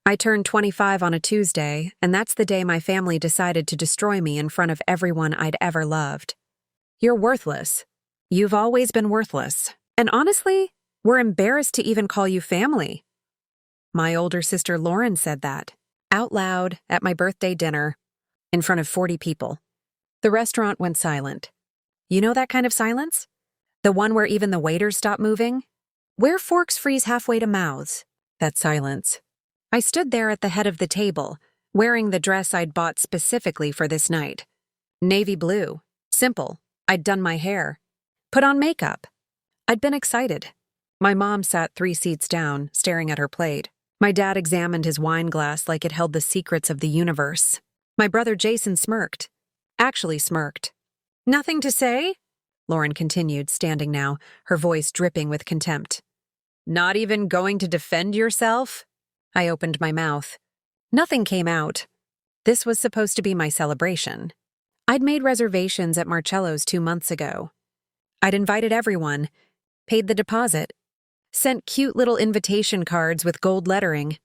I turned 25 on a Tuesday, and that's the day my family decided to destroy me in front of everyone I'd ever loved. You're worthless. You've always been worthless. And honestly, we're embarrassed to even call you family. My older sister Lauren said that, out loud at my birthday dinner, in front of 40 people. The restaurant went silent. You know that kind of silence? The one where even the waiters stop moving? Where forks freeze halfway to mouths. That silence. I stood there at the head of the table, wearing the dress I'd bought specifically for this night. Navy blue. Simple. I'd done my hair. Put on makeup. I'd been excited. My mom sat 3 seats down, staring at her plate. My dad examined his wine glass like it held the secrets of the universe. My brother Jason smirked. Actually smirked. Nothing to say? Lauren continued, standing now, her voice dripping with contempt. Not even going to defend yourself? I opened my mouth. Nothing came out. This was supposed to be my celebration. I'd made reservations at Marcello's 2 months ago. I'd invited everyone, paid the deposit, sent cute little invitation cards with gold lettering,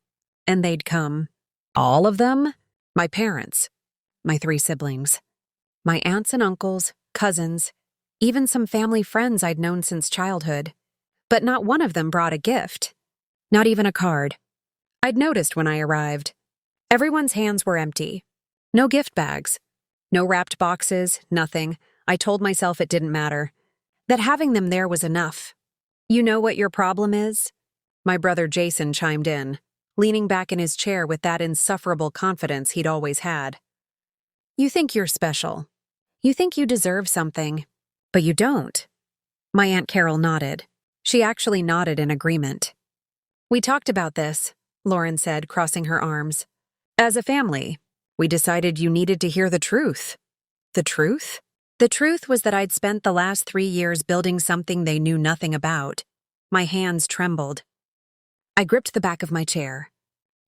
and they'd come. All of them? My parents, my 3 siblings, my aunts and uncles, cousins, even some family friends I'd known since childhood. But not one of them brought a gift. Not even a card. I'd noticed when I arrived. Everyone's hands were empty. No gift bags. No wrapped boxes, nothing. I told myself it didn't matter. That having them there was enough. You know what your problem is? My brother Jason chimed in, leaning back in his chair with that insufferable confidence he'd always had. You think you're special. You think you deserve something. But you don't. My Aunt Carol nodded. She actually nodded in agreement. We talked about this, Lauren said, crossing her arms. As a family, we decided you needed to hear the truth. The truth? The truth was that I'd spent the last 3 years building something they knew nothing about. My hands trembled. I gripped the back of my chair.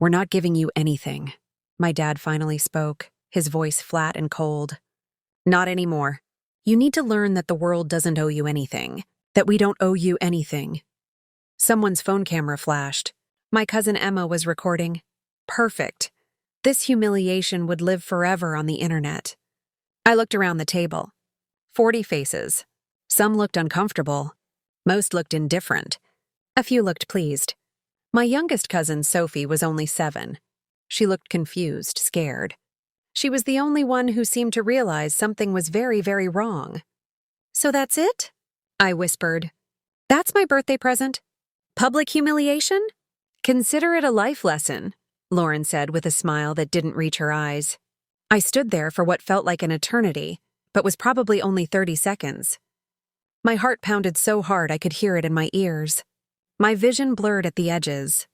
We're not giving you anything. My dad finally spoke, his voice flat and cold. Not anymore. You need to learn that the world doesn't owe you anything. That we don't owe you anything. Someone's phone camera flashed. My cousin Emma was recording. Perfect. This humiliation would live forever on the internet. I looked around the table. 40 faces. Some looked uncomfortable. Most looked indifferent. A few looked pleased. My youngest cousin, Sophie, was only 7. She looked confused, scared. She was the only one who seemed to realize something was very, very wrong. So that's it? I whispered. That's my birthday present? Public humiliation? Consider it a life lesson, Lauren said with a smile that didn't reach her eyes. I stood there for what felt like an eternity, but was probably only 30 seconds. My heart pounded so hard I could hear it in my ears. My vision blurred at the edges.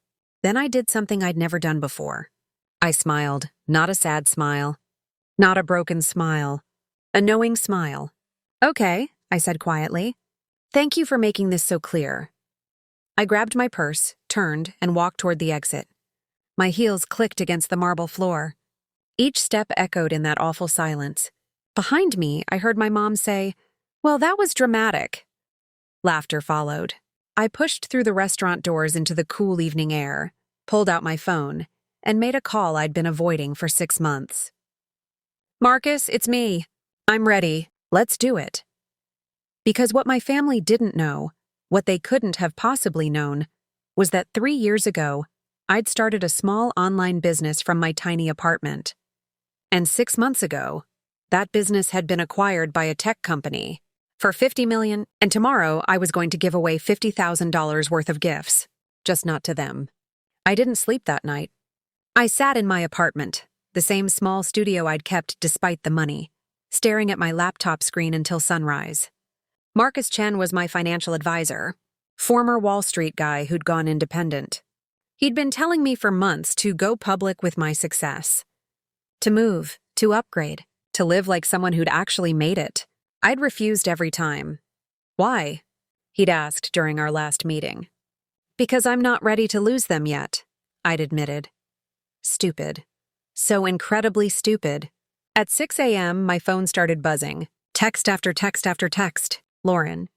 Then I did something I'd never done before. I smiled, not a sad smile, not a broken smile, a knowing smile. Okay, I said quietly. Thank you for making this so clear. I grabbed my purse, turned, and walked toward the exit. My heels clicked against the marble floor. Each step echoed in that awful silence. Behind me, I heard my mom say, "Well, that was dramatic." Laughter followed. I pushed through the restaurant doors into the cool evening air, pulled out my phone, and made a call I'd been avoiding for 6 months. Marcus, it's me. I'm ready. Let's do it. Because what my family didn't know, what they couldn't have possibly known, was that 3 years ago, I'd started a small online business from my tiny apartment. And 6 months ago, that business had been acquired by a tech company for $50 million, and tomorrow I was going to give away $50,000 worth of gifts, just not to them. I didn't sleep that night. I sat in my apartment, the same small studio I'd kept despite the money, staring at my laptop screen until sunrise. Marcus Chen was my financial advisor, former Wall Street guy who'd gone independent. He'd been telling me for months to go public with my success. To move, to upgrade, to live like someone who'd actually made it. I'd refused every time. Why? He'd asked during our last meeting. Because I'm not ready to lose them yet, I'd admitted. Stupid. So incredibly stupid. At 6 a.m., my phone started buzzing. Text after text after text. Lauren,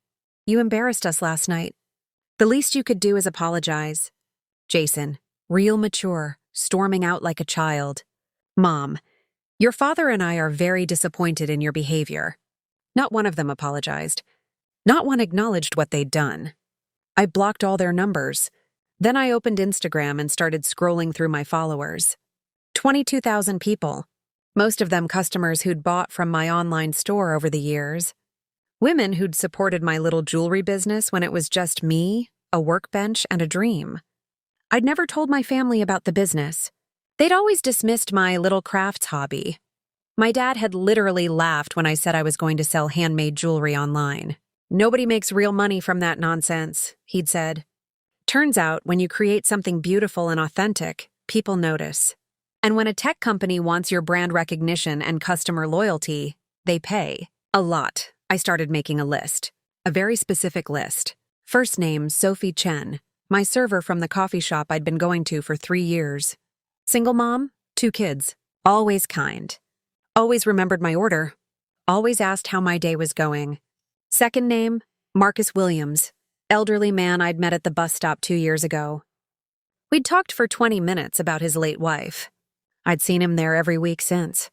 you embarrassed us last night. The least you could do is apologize. Jason, real mature, storming out like a child. Mom, your father and I are very disappointed in your behavior. Not one of them apologized. Not one acknowledged what they'd done. I blocked all their numbers. Then I opened Instagram and started scrolling through my followers. 22,000 people. Most of them customers who'd bought from my online store over the years. Women who'd supported my little jewelry business when it was just me, a workbench, and a dream. I'd never told my family about the business. They'd always dismissed my little crafts hobby. My dad had literally laughed when I said I was going to sell handmade jewelry online. Nobody makes real money from that nonsense, he'd said. Turns out, when you create something beautiful and authentic, people notice. And when a tech company wants your brand recognition and customer loyalty, they pay. A lot. I started making a list. A very specific list. First name, Sophie Chen, my server from the coffee shop I'd been going to for 3 years. Single mom, 2 kids. Always kind. Always remembered my order. Always asked how my day was going. Second name, Marcus Williams, elderly man I'd met at the bus stop 2 years ago. We'd talked for 20 minutes about his late wife. I'd seen him there every week since.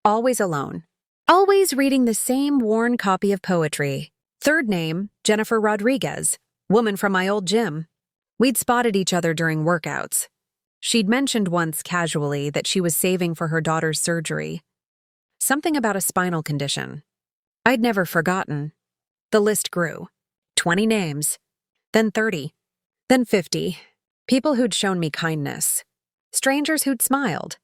Always alone. Always reading the same worn copy of poetry. Third name, Jennifer Rodriguez, woman from my old gym. We'd spotted each other during workouts. She'd mentioned once casually that she was saving for her daughter's surgery. Something about a spinal condition. I'd never forgotten. The list grew. 20 names. Then 30. Then 50. People who'd shown me kindness. Strangers who'd smiled.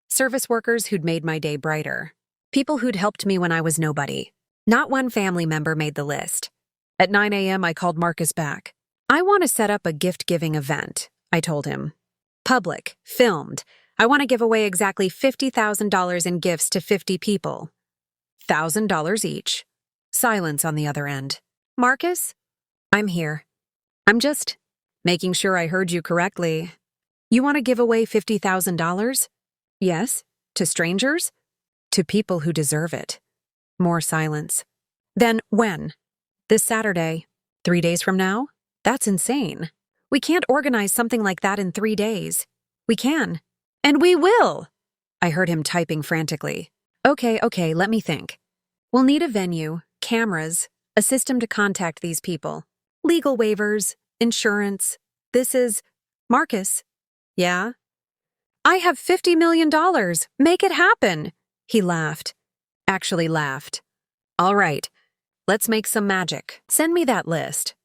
Service workers who'd made my day brighter. People who'd helped me when I was nobody. Not one family member made the list. At 9 a.m., I called Marcus back. I want to set up a gift-giving event, I told him. Public, filmed. I want to give away exactly $50,000 in gifts to 50 people. $1,000 each. Silence on the other end. Marcus? I'm here. I'm just making sure I heard you correctly. You want to give away $50,000? Yes. To strangers? To people who deserve it. More silence. Then when? This Saturday. 3 days from now? That's insane. We can't organize something like that in 3 days. We can. And we will! I heard him typing frantically. Okay, let me think. We'll need a venue, cameras, a system to contact these people, legal waivers, insurance. This is... Marcus. Yeah? I have $50 million. Make it happen. He laughed. Actually laughed. All right. Let's make some magic. Send me that list.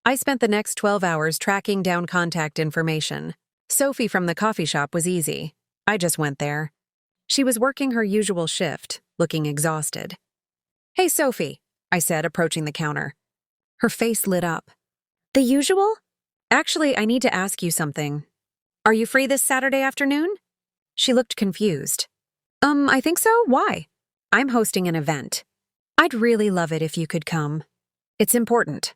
I spent the next 12 hours tracking down contact information. Sophie from the coffee shop was easy. I just went there. She was working her usual shift, looking exhausted. Hey, Sophie, I said, approaching the counter. Her face lit up. The usual? Actually, I need to ask you something. Are you free this Saturday afternoon? She looked confused. I think so. Why? I'm hosting an event. I'd really love it if you could come. It's important.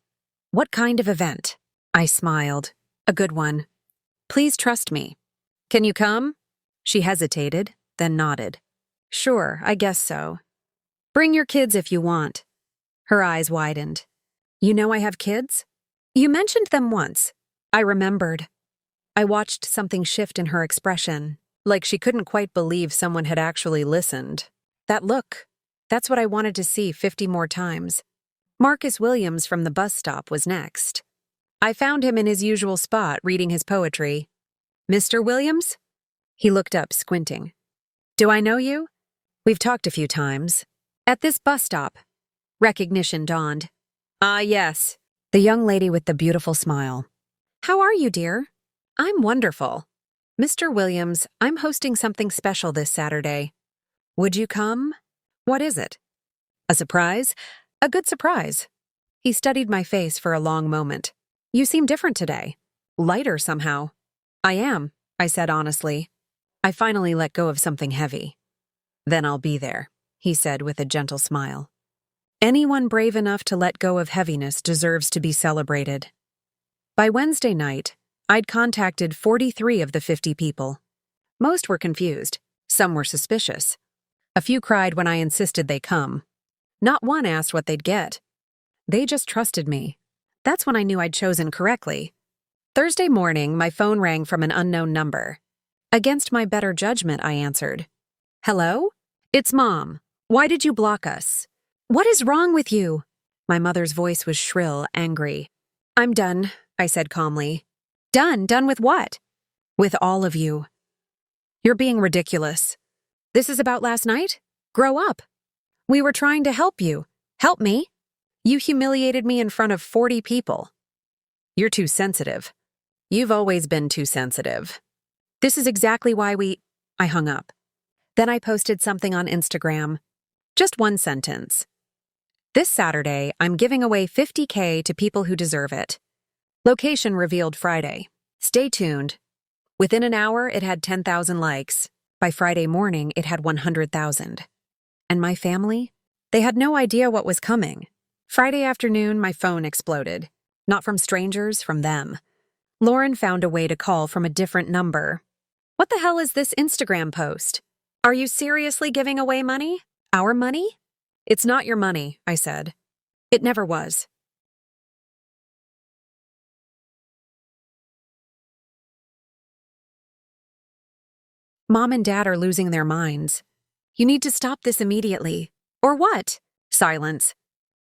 What kind of event? I smiled. A good one. Please trust me. Can you come? She hesitated, then nodded. Sure, I guess so. Bring your kids if you want. Her eyes widened. You know I have kids? You mentioned them once. I remembered. I watched something shift in her expression, like she couldn't quite believe someone had actually listened. That look, that's what I wanted to see 50 more times. Marcus Williams from the bus stop was next. I found him in his usual spot reading his poetry. Mr. Williams? He looked up, squinting. Do I know you? We've talked a few times. At this bus stop. Recognition dawned. Ah, yes. The young lady with the beautiful smile. How are you, dear? I'm wonderful. Mr. Williams, I'm hosting something special this Saturday. Would you come? What is it? A surprise? A good surprise. He studied my face for a long moment. You seem different today. Lighter somehow. I am, I said honestly. I finally let go of something heavy. Then I'll be there, he said with a gentle smile. Anyone brave enough to let go of heaviness deserves to be celebrated. By Wednesday night, I'd contacted 43 of the 50 people. Most were confused. Some were suspicious. A few cried when I insisted they come. Not one asked what they'd get. They just trusted me. That's when I knew I'd chosen correctly. Thursday morning, my phone rang from an unknown number. Against my better judgment, I answered. Hello? It's Mom. Why did you block us? What is wrong with you? My mother's voice was shrill, angry. I'm done, I said calmly. Done? Done with what? With all of you. You're being ridiculous. This is about last night? Grow up. We were trying to help you. Help me. You humiliated me in front of 40 people. You're too sensitive. You've always been too sensitive. This is exactly why I hung up. Then I posted something on Instagram. Just one sentence. This Saturday, I'm giving away $50K to people who deserve it. Location revealed Friday. Stay tuned. Within an hour, it had 10,000 likes. By Friday morning, it had 100,000. And my family? They had no idea what was coming. Friday afternoon, my phone exploded. Not from strangers, from them. Lauren found a way to call from a different number. What the hell is this Instagram post? Are you seriously giving away money? Our money? It's not your money, I said. It never was. Mom and Dad are losing their minds. You need to stop this immediately. Or what? Silence.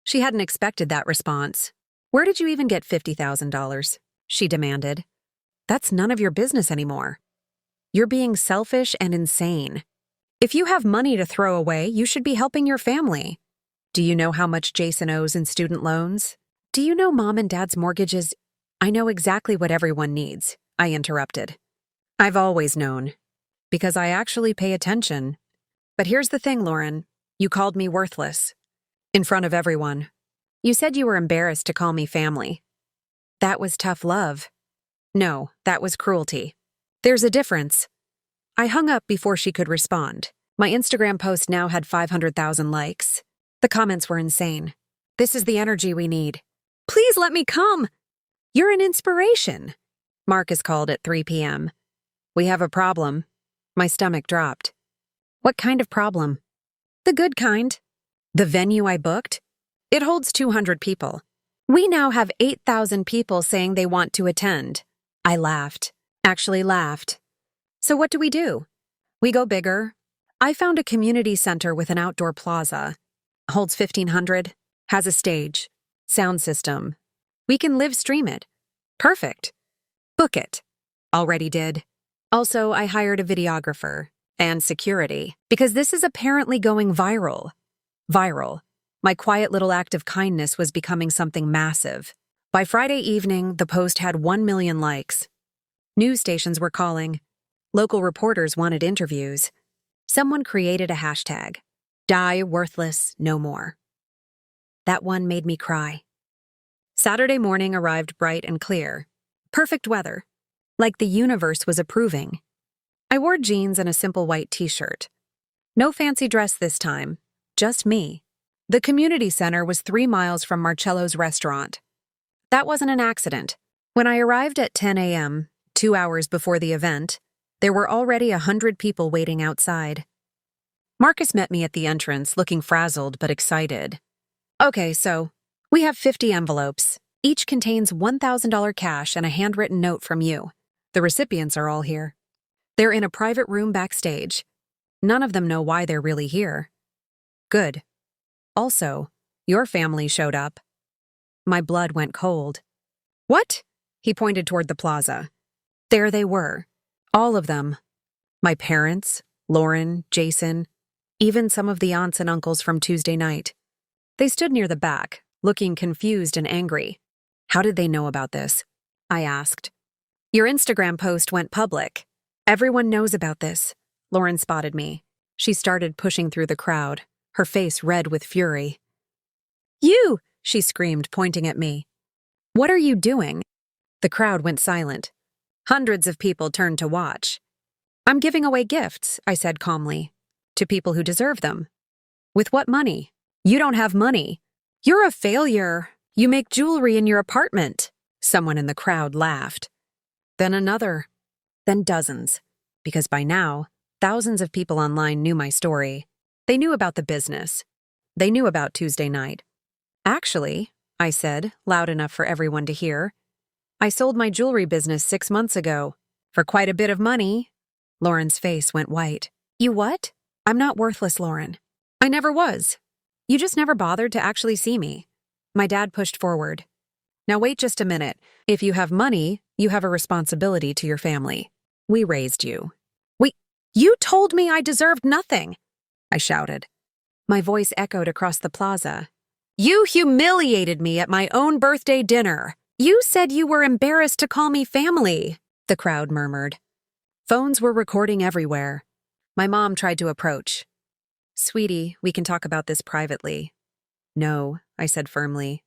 She hadn't expected that response. Where did you even get $50,000? She demanded. That's none of your business anymore. You're being selfish and insane. If you have money to throw away, you should be helping your family. Do you know how much Jason owes in student loans? Do you know Mom and Dad's mortgages? I know exactly what everyone needs, I interrupted. I've always known. Because I actually pay attention. But here's the thing, Lauren. You called me worthless. In front of everyone. You said you were embarrassed to call me family. That was tough love. No, that was cruelty. There's a difference. I hung up before she could respond. My Instagram post now had 500,000 likes. The comments were insane. This is the energy we need. Please let me come. You're an inspiration. Marcus called at 3 p.m. We have a problem. My stomach dropped. What kind of problem? The good kind. The venue I booked? It holds 200 people. We now have 8,000 people saying they want to attend. I laughed. Actually laughed. So what do? We go bigger. I found a community center with an outdoor plaza. Holds 1,500. Has a stage. Sound system. We can live stream it. Perfect. Book it. Already did. Also, I hired a videographer and security because this is apparently going viral. Viral. My quiet little act of kindness was becoming something massive. By Friday evening, the post had 1 million likes. News stations were calling. Local reporters wanted interviews. Someone created a hashtag. Die worthless no more. That one made me cry. Saturday morning arrived bright and clear. Perfect weather. Like the universe was approving. I wore jeans and a simple white t-shirt. No fancy dress this time. Just me. The community center was 3 miles from Marcello's restaurant. That wasn't an accident. When I arrived at 10 a.m., 2 hours before the event, there were already 100 people waiting outside. Marcus met me at the entrance, looking frazzled but excited. Okay, so we have 50 envelopes. Each contains $1,000 cash and a handwritten note from you. The recipients are all here. They're in a private room backstage. None of them know why they're really here. Good. Also, your family showed up. My blood went cold. What? He pointed toward the plaza. There they were. All of them. My parents, Lauren, Jason, even some of the aunts and uncles from Tuesday night. They stood near the back, looking confused and angry. How did they know about this? I asked. Your Instagram post went public. Everyone knows about this. Lauren spotted me. She started pushing through the crowd, her face red with fury. You! She screamed, pointing at me. What are you doing? The crowd went silent. Hundreds of people turned to watch. I'm giving away gifts, I said calmly, to people who deserve them. With what money? You don't have money. You're a failure. You make jewelry in your apartment. Someone in the crowd laughed. Then another. Then dozens. Because by now, thousands of people online knew my story. They knew about the business. They knew about Tuesday night. Actually, I said, loud enough for everyone to hear, I sold my jewelry business 6 months ago. For quite a bit of money. Lauren's face went white. You what? I'm not worthless, Lauren. I never was. You just never bothered to actually see me. My dad pushed forward. Now wait just a minute. If you have money, you have a responsibility to your family. We raised you. You told me I deserved nothing, I shouted. My voice echoed across the plaza. You humiliated me at my own birthday dinner. You said you were embarrassed to call me family, the crowd murmured. Phones were recording everywhere. My mom tried to approach. Sweetie, we can talk about this privately. No, I said firmly.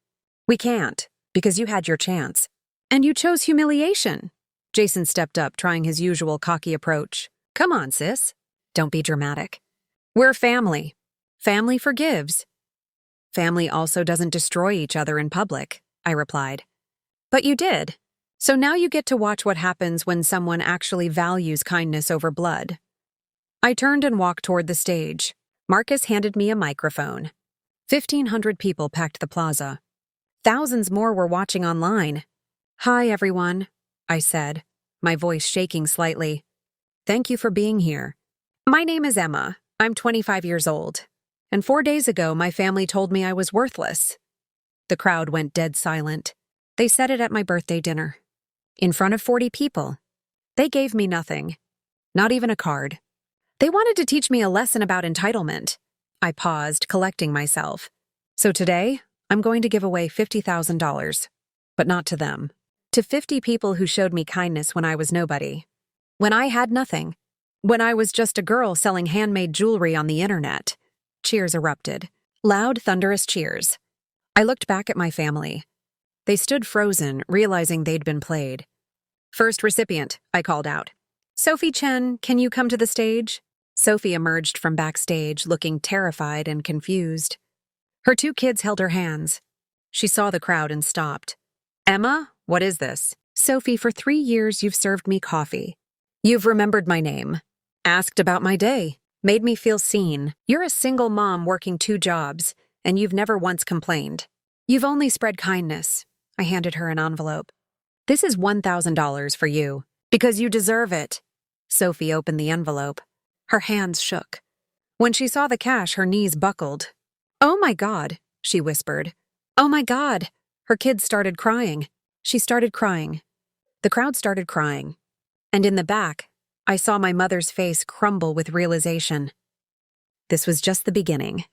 We can't, because you had your chance. And you chose humiliation. Jason stepped up, trying his usual cocky approach. Come on, sis. Don't be dramatic. We're family. Family forgives. Family also doesn't destroy each other in public, I replied. But you did. So now you get to watch what happens when someone actually values kindness over blood. I turned and walked toward the stage. Marcus handed me a microphone. 1,500 people packed the plaza. Thousands more were watching online. Hi, everyone, I said, my voice shaking slightly. Thank you for being here. My name is Emma. I'm 25 years old. And 4 days ago, my family told me I was worthless. The crowd went dead silent. They said it at my birthday dinner. In front of 40 people. They gave me nothing. Not even a card. They wanted to teach me a lesson about entitlement. I paused, collecting myself. So today, I'm going to give away $50,000. But not to them. To 50 people who showed me kindness when I was nobody. When I had nothing. When I was just a girl selling handmade jewelry on the internet. Cheers erupted. Loud, thunderous cheers. I looked back at my family. They stood frozen, realizing they'd been played. First recipient, I called out. Sophie Chen, can you come to the stage? Sophie emerged from backstage, looking terrified and confused. Her 2 kids held her hands. She saw the crowd and stopped. Emma, what is this? Sophie, for 3 years you've served me coffee. You've remembered my name. Asked about my day. Made me feel seen. You're a single mom working 2 jobs, and you've never once complained. You've only spread kindness. I handed her an envelope. This is $1,000 for you, because you deserve it. Sophie opened the envelope. Her hands shook. When she saw the cash, her knees buckled. Oh my God, she whispered. Oh my God. Her kids started crying. She started crying. The crowd started crying. And in the back, I saw my mother's face crumble with realization. This was just the beginning.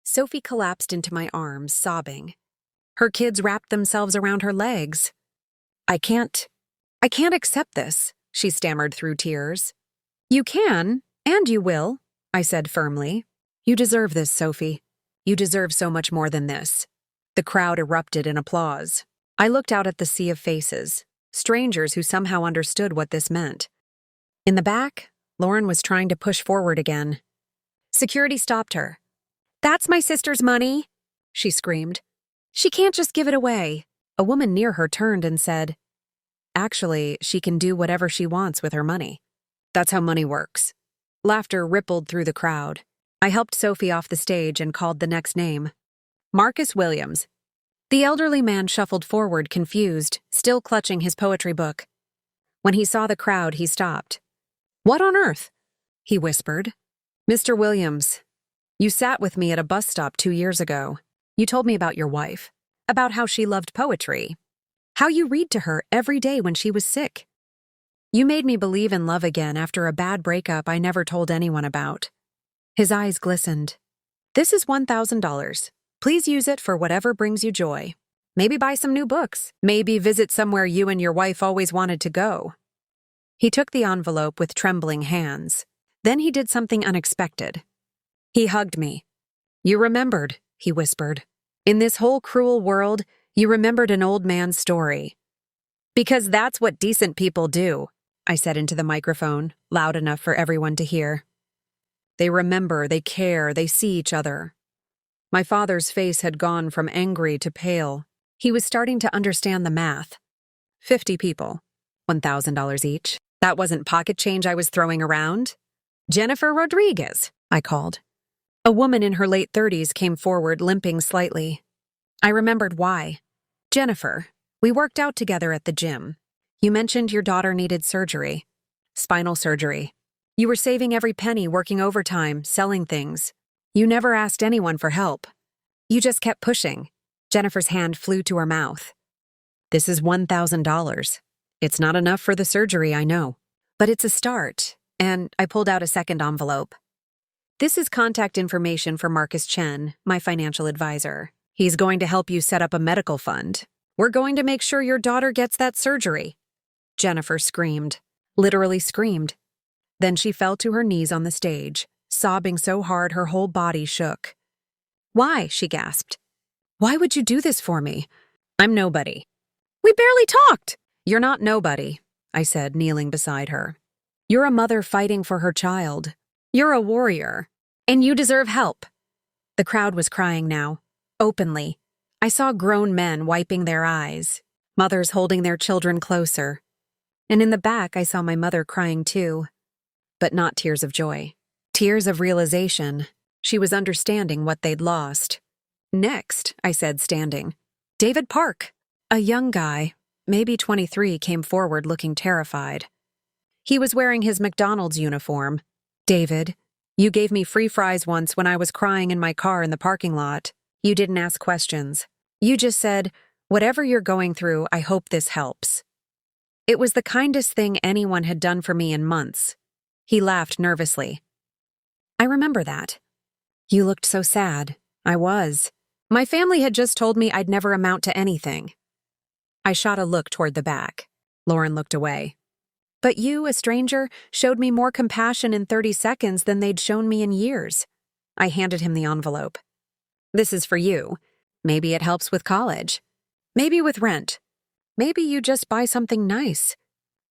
Sophie collapsed into my arms, sobbing. Her kids wrapped themselves around her legs. I can't accept this, she stammered through tears. You can, and you will, I said firmly. You deserve this, Sophie. You deserve so much more than this. The crowd erupted in applause. I looked out at the sea of faces, strangers who somehow understood what this meant. In the back, Lauren was trying to push forward again. Security stopped her. That's my sister's money, she screamed. She can't just give it away. A woman near her turned and said, Actually, she can do whatever she wants with her money. That's how money works. Laughter rippled through the crowd. I helped Sophie off the stage and called the next name. Marcus Williams. The elderly man shuffled forward, confused, still clutching his poetry book. When he saw the crowd, he stopped. What on earth? He whispered. Mr. Williams, you sat with me at a bus stop 2 years ago. You told me about your wife, about how she loved poetry, how you read to her every day when she was sick. You made me believe in love again after a bad breakup I never told anyone about. His eyes glistened. This is $1,000. Please use it for whatever brings you joy. Maybe buy some new books. Maybe visit somewhere you and your wife always wanted to go. He took the envelope with trembling hands. Then he did something unexpected. He hugged me. You remembered, he whispered. In this whole cruel world, you remembered an old man's story. Because that's what decent people do, I said into the microphone, loud enough for everyone to hear. They remember, they care, they see each other. My father's face had gone from angry to pale. He was starting to understand the math. 50 people, $1,000 each. That wasn't pocket change I was throwing around. Jennifer Rodriguez, I called. A woman in her late 30s came forward, limping slightly. I remembered why. Jennifer, we worked out together at the gym. You mentioned your daughter needed surgery. Spinal surgery. You were saving every penny, working overtime, selling things. You never asked anyone for help. You just kept pushing. Jennifer's hand flew to her mouth. This is $1,000. It's not enough for the surgery, I know. But it's a start, and I pulled out a second envelope. This is contact information for Marcus Chen, my financial advisor. He's going to help you set up a medical fund. We're going to make sure your daughter gets that surgery. Jennifer screamed, literally screamed. Then she fell to her knees on the stage, sobbing so hard her whole body shook. Why? She gasped. Why would you do this for me? I'm nobody. We barely talked. You're not nobody, I said, kneeling beside her. You're a mother fighting for her child. You're a warrior, and you deserve help. The crowd was crying now, openly. I saw grown men wiping their eyes, mothers holding their children closer. And in the back, I saw my mother crying too, but not tears of joy. Tears of realization. She was understanding what they'd lost. Next, I said, standing. David Park. A young guy, maybe 23, came forward looking terrified. He was wearing his McDonald's uniform. David, you gave me free fries once when I was crying in my car in the parking lot. You didn't ask questions. You just said, whatever you're going through, I hope this helps. It was the kindest thing anyone had done for me in months. He laughed nervously. I remember that. You looked so sad. I was. My family had just told me I'd never amount to anything. I shot a look toward the back. Lauren looked away. But you, a stranger, showed me more compassion in 30 seconds than they'd shown me in years. I handed him the envelope. This is for you. Maybe it helps with college. Maybe with rent. Maybe you just buy something nice.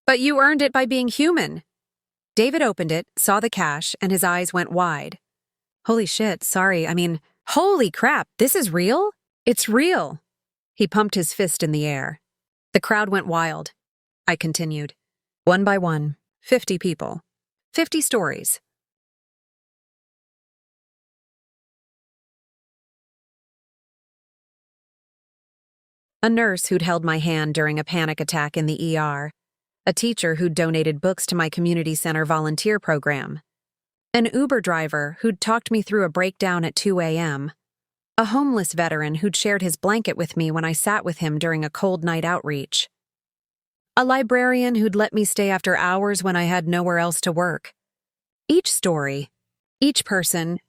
But you earned it by being human. David opened it, saw the cash, and his eyes went wide. Holy shit, sorry, holy crap, this is real? It's real. He pumped his fist in the air. The crowd went wild. I continued. One by one, 50 people. 50 stories. A nurse who'd held my hand during a panic attack in the ER. A teacher who'd donated books to my community center volunteer program. An Uber driver who'd talked me through a breakdown at 2 a.m. A homeless veteran who'd shared his blanket with me when I sat with him during a cold night outreach. A librarian who'd let me stay after hours when I had nowhere else to work. Each story, each person,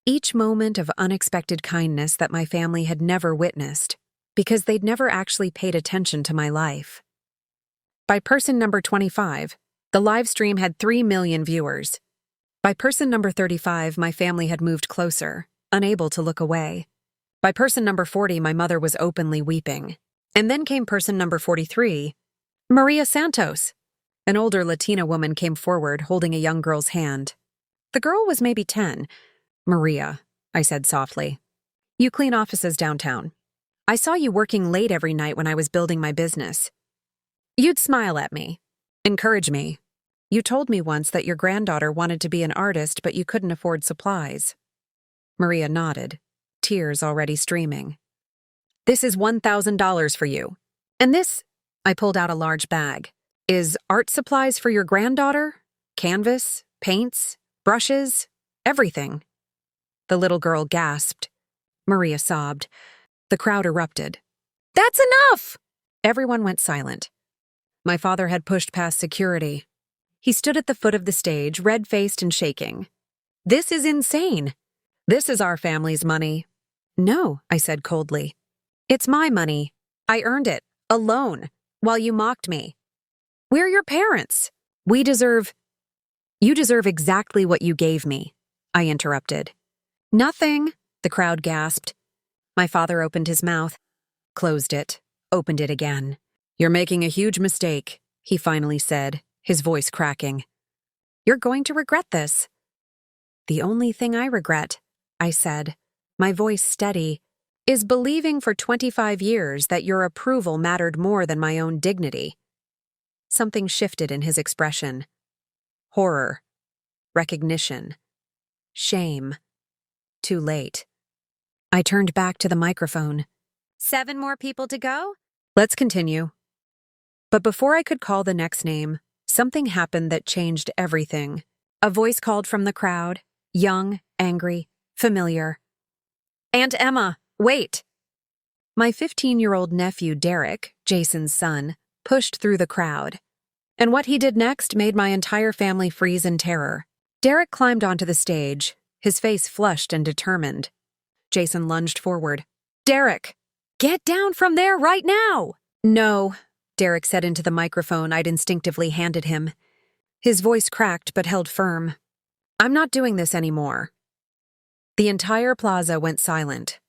each moment of unexpected kindness that my family had never witnessed because they'd never actually paid attention to my life. By person number 25, the live stream had 3 million viewers. By person number 35, my family had moved closer, unable to look away. By person number 40, my mother was openly weeping. And then came person number 43, Maria Santos. An older Latina woman came forward, holding a young girl's hand. The girl was maybe 10. Maria, I said softly. You clean offices downtown. I saw you working late every night when I was building my business. You'd smile at me, encourage me. You told me once that your granddaughter wanted to be an artist, but you couldn't afford supplies. Maria nodded, tears already streaming. This is $1,000 for you. And this, I pulled out a large bag, is art supplies for your granddaughter? Canvas, paints, brushes, everything. The little girl gasped. Maria sobbed. The crowd erupted. That's enough! Everyone went silent. My father had pushed past security. He stood at the foot of the stage, red-faced and shaking. This is insane. This is our family's money. No, I said coldly. It's my money. I earned it, alone, while you mocked me. We're your parents. You deserve exactly what you gave me, I interrupted. Nothing, the crowd gasped. My father opened his mouth, closed it, opened it again. You're making a huge mistake, he finally said, his voice cracking. You're going to regret this. The only thing I regret, I said, my voice steady, is believing for 25 years that your approval mattered more than my own dignity. Something shifted in his expression. Horror. Recognition. Shame. Too late. I turned back to the microphone. 7 more people to go? Let's continue. But before I could call the next name, something happened that changed everything. A voice called from the crowd, young, angry, familiar. Aunt Emma, wait! My 15-year-old nephew Derek, Jason's son, pushed through the crowd. And what he did next made my entire family freeze in terror. Derek climbed onto the stage, his face flushed and determined. Jason lunged forward. Derek! Get down from there right now! No, Derek said into the microphone I'd instinctively handed him. His voice cracked but held firm. I'm not doing this anymore. The entire plaza went silent.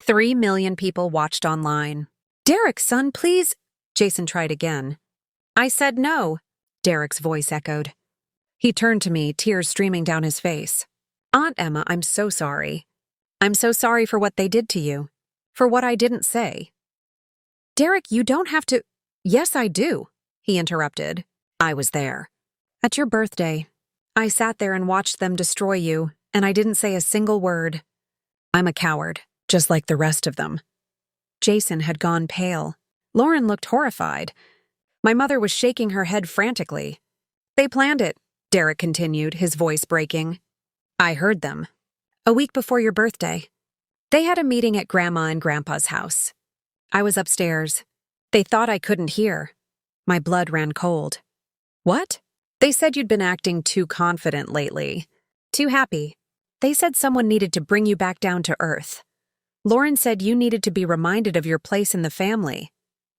3 million people watched online. Derek, son, please. Jason tried again. I said no, Derek's voice echoed. He turned to me, tears streaming down his face. Aunt Emma, I'm so sorry. I'm so sorry for what they did to you. For what I didn't say. Derek, you don't have to. Yes, I do, he interrupted. I was there. At your birthday, I sat there and watched them destroy you, and I didn't say a single word. I'm a coward, just like the rest of them. Jason had gone pale. Lauren looked horrified. My mother was shaking her head frantically. They planned it, Derek continued, his voice breaking. I heard them. A week before your birthday. They had a meeting at Grandma and Grandpa's house. I was upstairs. They thought I couldn't hear. My blood ran cold. What? They said you'd been acting too confident lately. Too happy. They said someone needed to bring you back down to earth. Lauren said you needed to be reminded of your place in the family.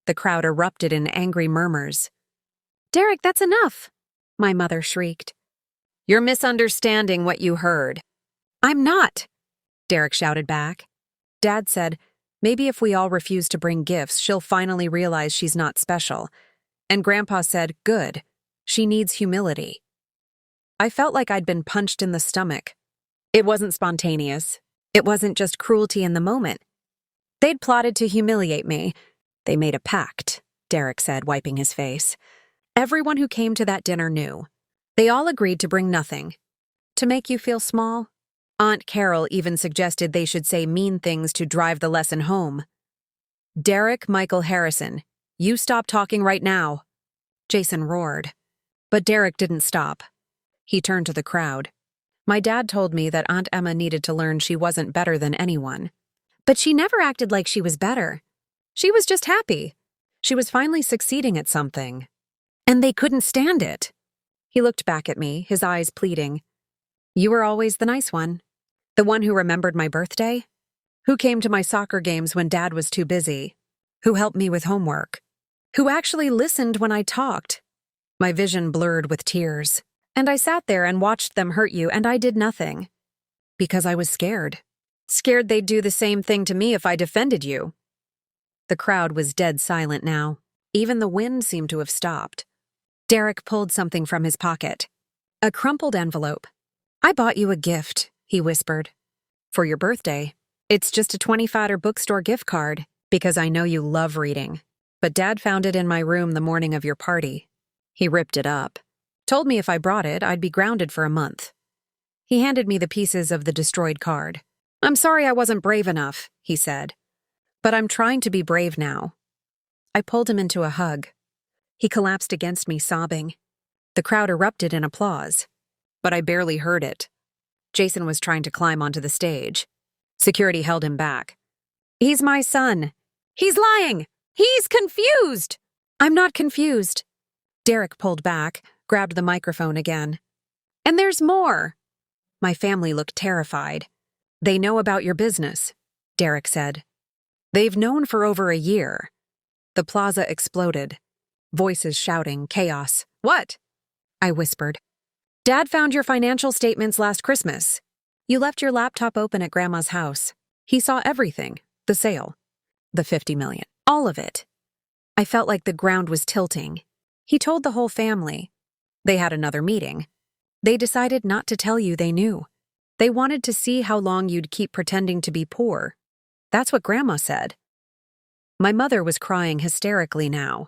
The crowd erupted in angry murmurs. Derek, that's enough, my mother shrieked. You're misunderstanding what you heard. I'm not, Derek shouted back. Dad said, maybe if we all refuse to bring gifts, she'll finally realize she's not special. And Grandpa said, good, she needs humility. I felt like I'd been punched in the stomach. It wasn't spontaneous. It wasn't just cruelty in the moment. They'd plotted to humiliate me. They made a pact, Derek said, wiping his face. Everyone who came to that dinner knew. They all agreed to bring nothing. To make you feel small? Aunt Carol even suggested they should say mean things to drive the lesson home. Derek Michael Harrison, you stop talking right now. Jason roared. But Derek didn't stop. He turned to the crowd. My dad told me that Aunt Emma needed to learn she wasn't better than anyone. But she never acted like she was better. She was just happy. She was finally succeeding at something. And they couldn't stand it. He looked back at me, his eyes pleading. You were always the nice one. The one who remembered my birthday? Who came to my soccer games when Dad was too busy? Who helped me with homework? Who actually listened when I talked? My vision blurred with tears. And I sat there and watched them hurt you, and I did nothing. Because I was scared. Scared they'd do the same thing to me if I defended you. The crowd was dead silent now. Even the wind seemed to have stopped. Derek pulled something from his pocket. A crumpled envelope. I bought you a gift, he whispered. For your birthday. It's just a $25 bookstore gift card, because I know you love reading. But Dad found it in my room the morning of your party. He ripped it up. Told me if I brought it, I'd be grounded for a month. He handed me the pieces of the destroyed card. I'm sorry I wasn't brave enough, he said. But I'm trying to be brave now. I pulled him into a hug. He collapsed against me, sobbing. The crowd erupted in applause. But I barely heard it. Jason was trying to climb onto the stage. Security held him back. He's my son. He's lying. He's confused. I'm not confused. Derek pulled back, grabbed the microphone again. And there's more. My family looked terrified. They know about your business, Derek said. They've known for over a year. The plaza exploded. Voices shouting, chaos. What? I whispered. Dad found your financial statements last Christmas. You left your laptop open at Grandma's house. He saw everything. The sale. The $50 million. All of it. I felt like the ground was tilting. He told the whole family. They had another meeting. They decided not to tell you they knew. They wanted to see how long you'd keep pretending to be poor. That's what Grandma said. My mother was crying hysterically now.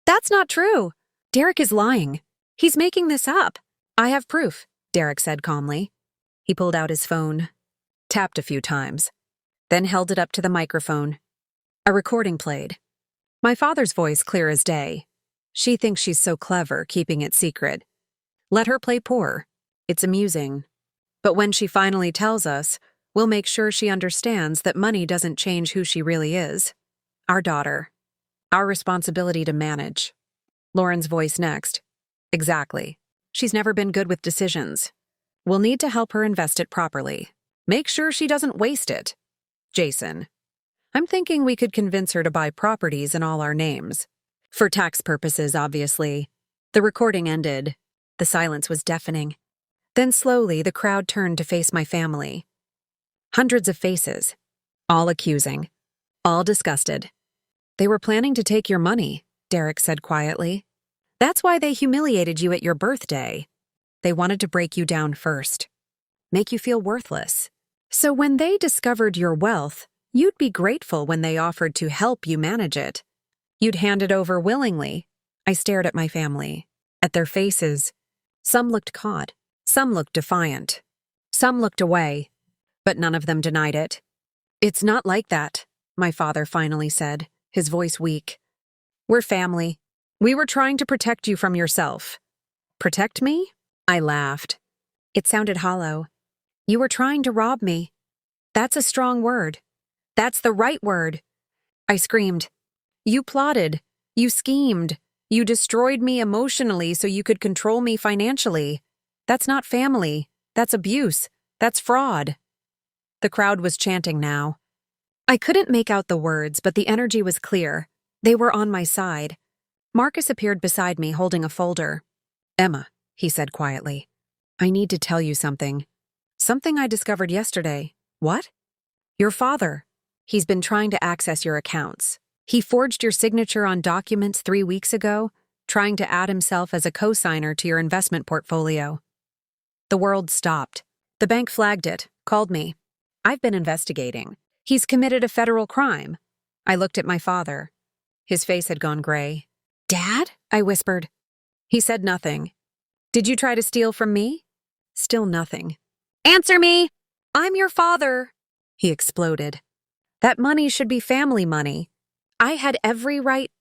That's not true. Derek is lying. He's making this up. I have proof, Derek said calmly. He pulled out his phone, tapped a few times, then held it up to the microphone. A recording played. My father's voice clear as day. She thinks she's so clever, keeping it secret. Let her play poor. It's amusing. But when she finally tells us, we'll make sure she understands that money doesn't change who she really is. Our daughter. Our responsibility to manage. Lauren's voice next. Exactly. She's never been good with decisions. We'll need to help her invest it properly. Make sure she doesn't waste it. Jason. I'm thinking we could convince her to buy properties in all our names. For tax purposes, obviously. The recording ended. The silence was deafening. Then slowly, the crowd turned to face my family. Hundreds of faces. All accusing. All disgusted. They were planning to take your money, Derek said quietly. That's why they humiliated you at your birthday. They wanted to break you down first. Make you feel worthless. So when they discovered your wealth, you'd be grateful when they offered to help you manage it. You'd hand it over willingly. I stared at my family, at their faces. Some looked caught. Some looked defiant. Some looked away. But none of them denied it. It's not like that, my father finally said, his voice weak. We're family. We were trying to protect you from yourself. Protect me? I laughed. It sounded hollow. You were trying to rob me. That's a strong word. That's the right word. I screamed. You plotted. You schemed. You destroyed me emotionally so you could control me financially. That's not family. That's abuse. That's fraud. The crowd was chanting now. I couldn't make out the words, but the energy was clear. They were on my side. Marcus appeared beside me holding a folder. Emma, he said quietly, I need to tell you something. Something I discovered yesterday. What? Your father. He's been trying to access your accounts. He forged your signature on documents 3 weeks ago, trying to add himself as a co-signer to your investment portfolio. The world stopped. The bank flagged it, called me. I've been investigating. He's committed a federal crime. I looked at my father. His face had gone gray. Dad? I whispered. He said nothing. Did you try to steal from me? Still nothing. Answer me! I'm your father! He exploded. That money should be family money. I had every right.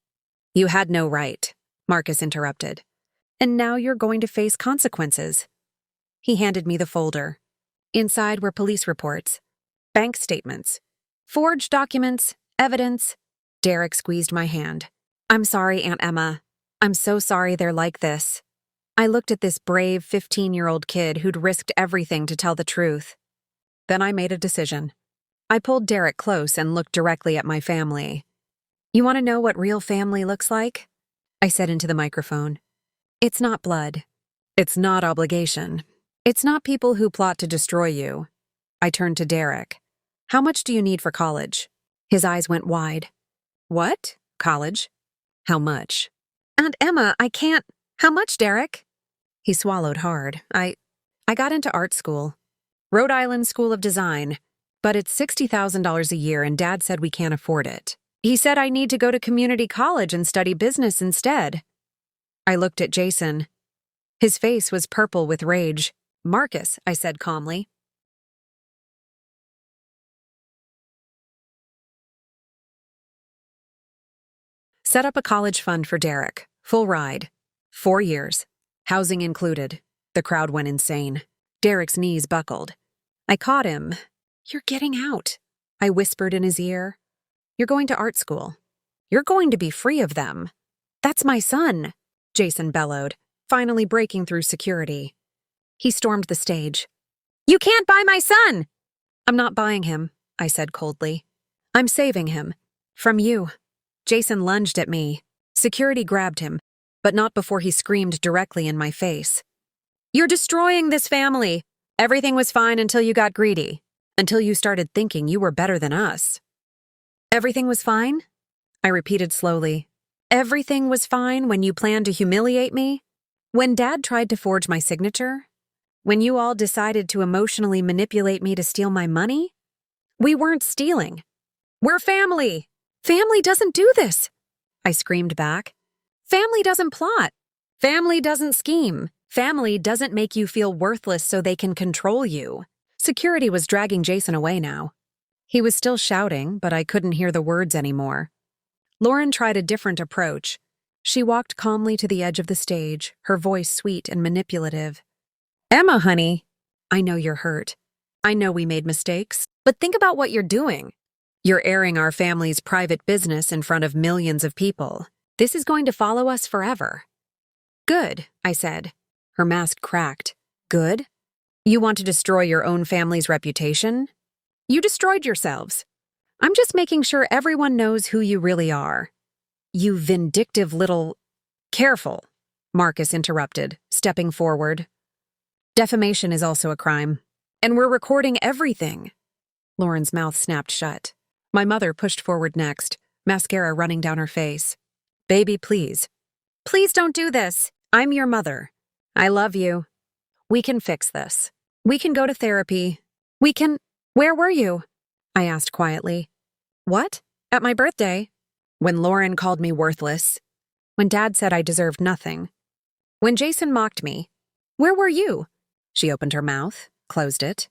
You had no right, Marcus interrupted. And now you're going to face consequences. He handed me the folder. Inside were police reports, bank statements, forged documents, evidence. Derek squeezed my hand. I'm sorry, Aunt Emma. I'm so sorry they're like this. I looked at this brave 15-year-old kid who'd risked everything to tell the truth. Then I made a decision. I pulled Derek close and looked directly at my family. You want to know what real family looks like? I said into the microphone. It's not blood. It's not obligation. It's not people who plot to destroy you. I turned to Derek. How much do you need for college? His eyes went wide. What? College? How much? Aunt Emma, I can't. How much, Derek? He swallowed hard. I got into art school. Rhode Island School of Design. But it's $60,000 a year and Dad said we can't afford it. He said I need to go to community college and study business instead. I looked at Jason. His face was purple with rage. Marcus, I said calmly. Set up a college fund for Derek. Full ride. 4 years. Housing included. The crowd went insane. Derek's knees buckled. I caught him. You're getting out, I whispered in his ear. You're going to art school. You're going to be free of them. That's my son, Jason bellowed, finally breaking through security. He stormed the stage. You can't buy my son! I'm not buying him, I said coldly. I'm saving him. From you. Jason lunged at me. Security grabbed him, but not before he screamed directly in my face. You're destroying this family. Everything was fine until you got greedy. Until you started thinking you were better than us. Everything was fine? I repeated slowly. Everything was fine when you planned to humiliate me? When Dad tried to forge my signature? When you all decided to emotionally manipulate me to steal my money? We weren't stealing. We're family. Family doesn't do this, I screamed back. Family doesn't plot. Family doesn't scheme. Family doesn't make you feel worthless so they can control you. Security was dragging Jason away now. He was still shouting, but I couldn't hear the words anymore. Lauren tried a different approach. She walked calmly to the edge of the stage, her voice sweet and manipulative. Emma, honey, I know you're hurt. I know we made mistakes, but think about what you're doing. You're airing our family's private business in front of millions of people. This is going to follow us forever. Good, I said. Her mask cracked. Good? You want to destroy your own family's reputation? You destroyed yourselves. I'm just making sure everyone knows who you really are. You vindictive little... Careful, Marcus interrupted, stepping forward. Defamation is also a crime, and we're recording everything. Lauren's mouth snapped shut. My mother pushed forward next, mascara running down her face. Baby, please. Please don't do this. I'm your mother. I love you. We can fix this. We can go to therapy. We can... Where were you? I asked quietly. What? At my birthday? When Lauren called me worthless. When Dad said I deserved nothing. When Jason mocked me. Where were you? She opened her mouth, closed it.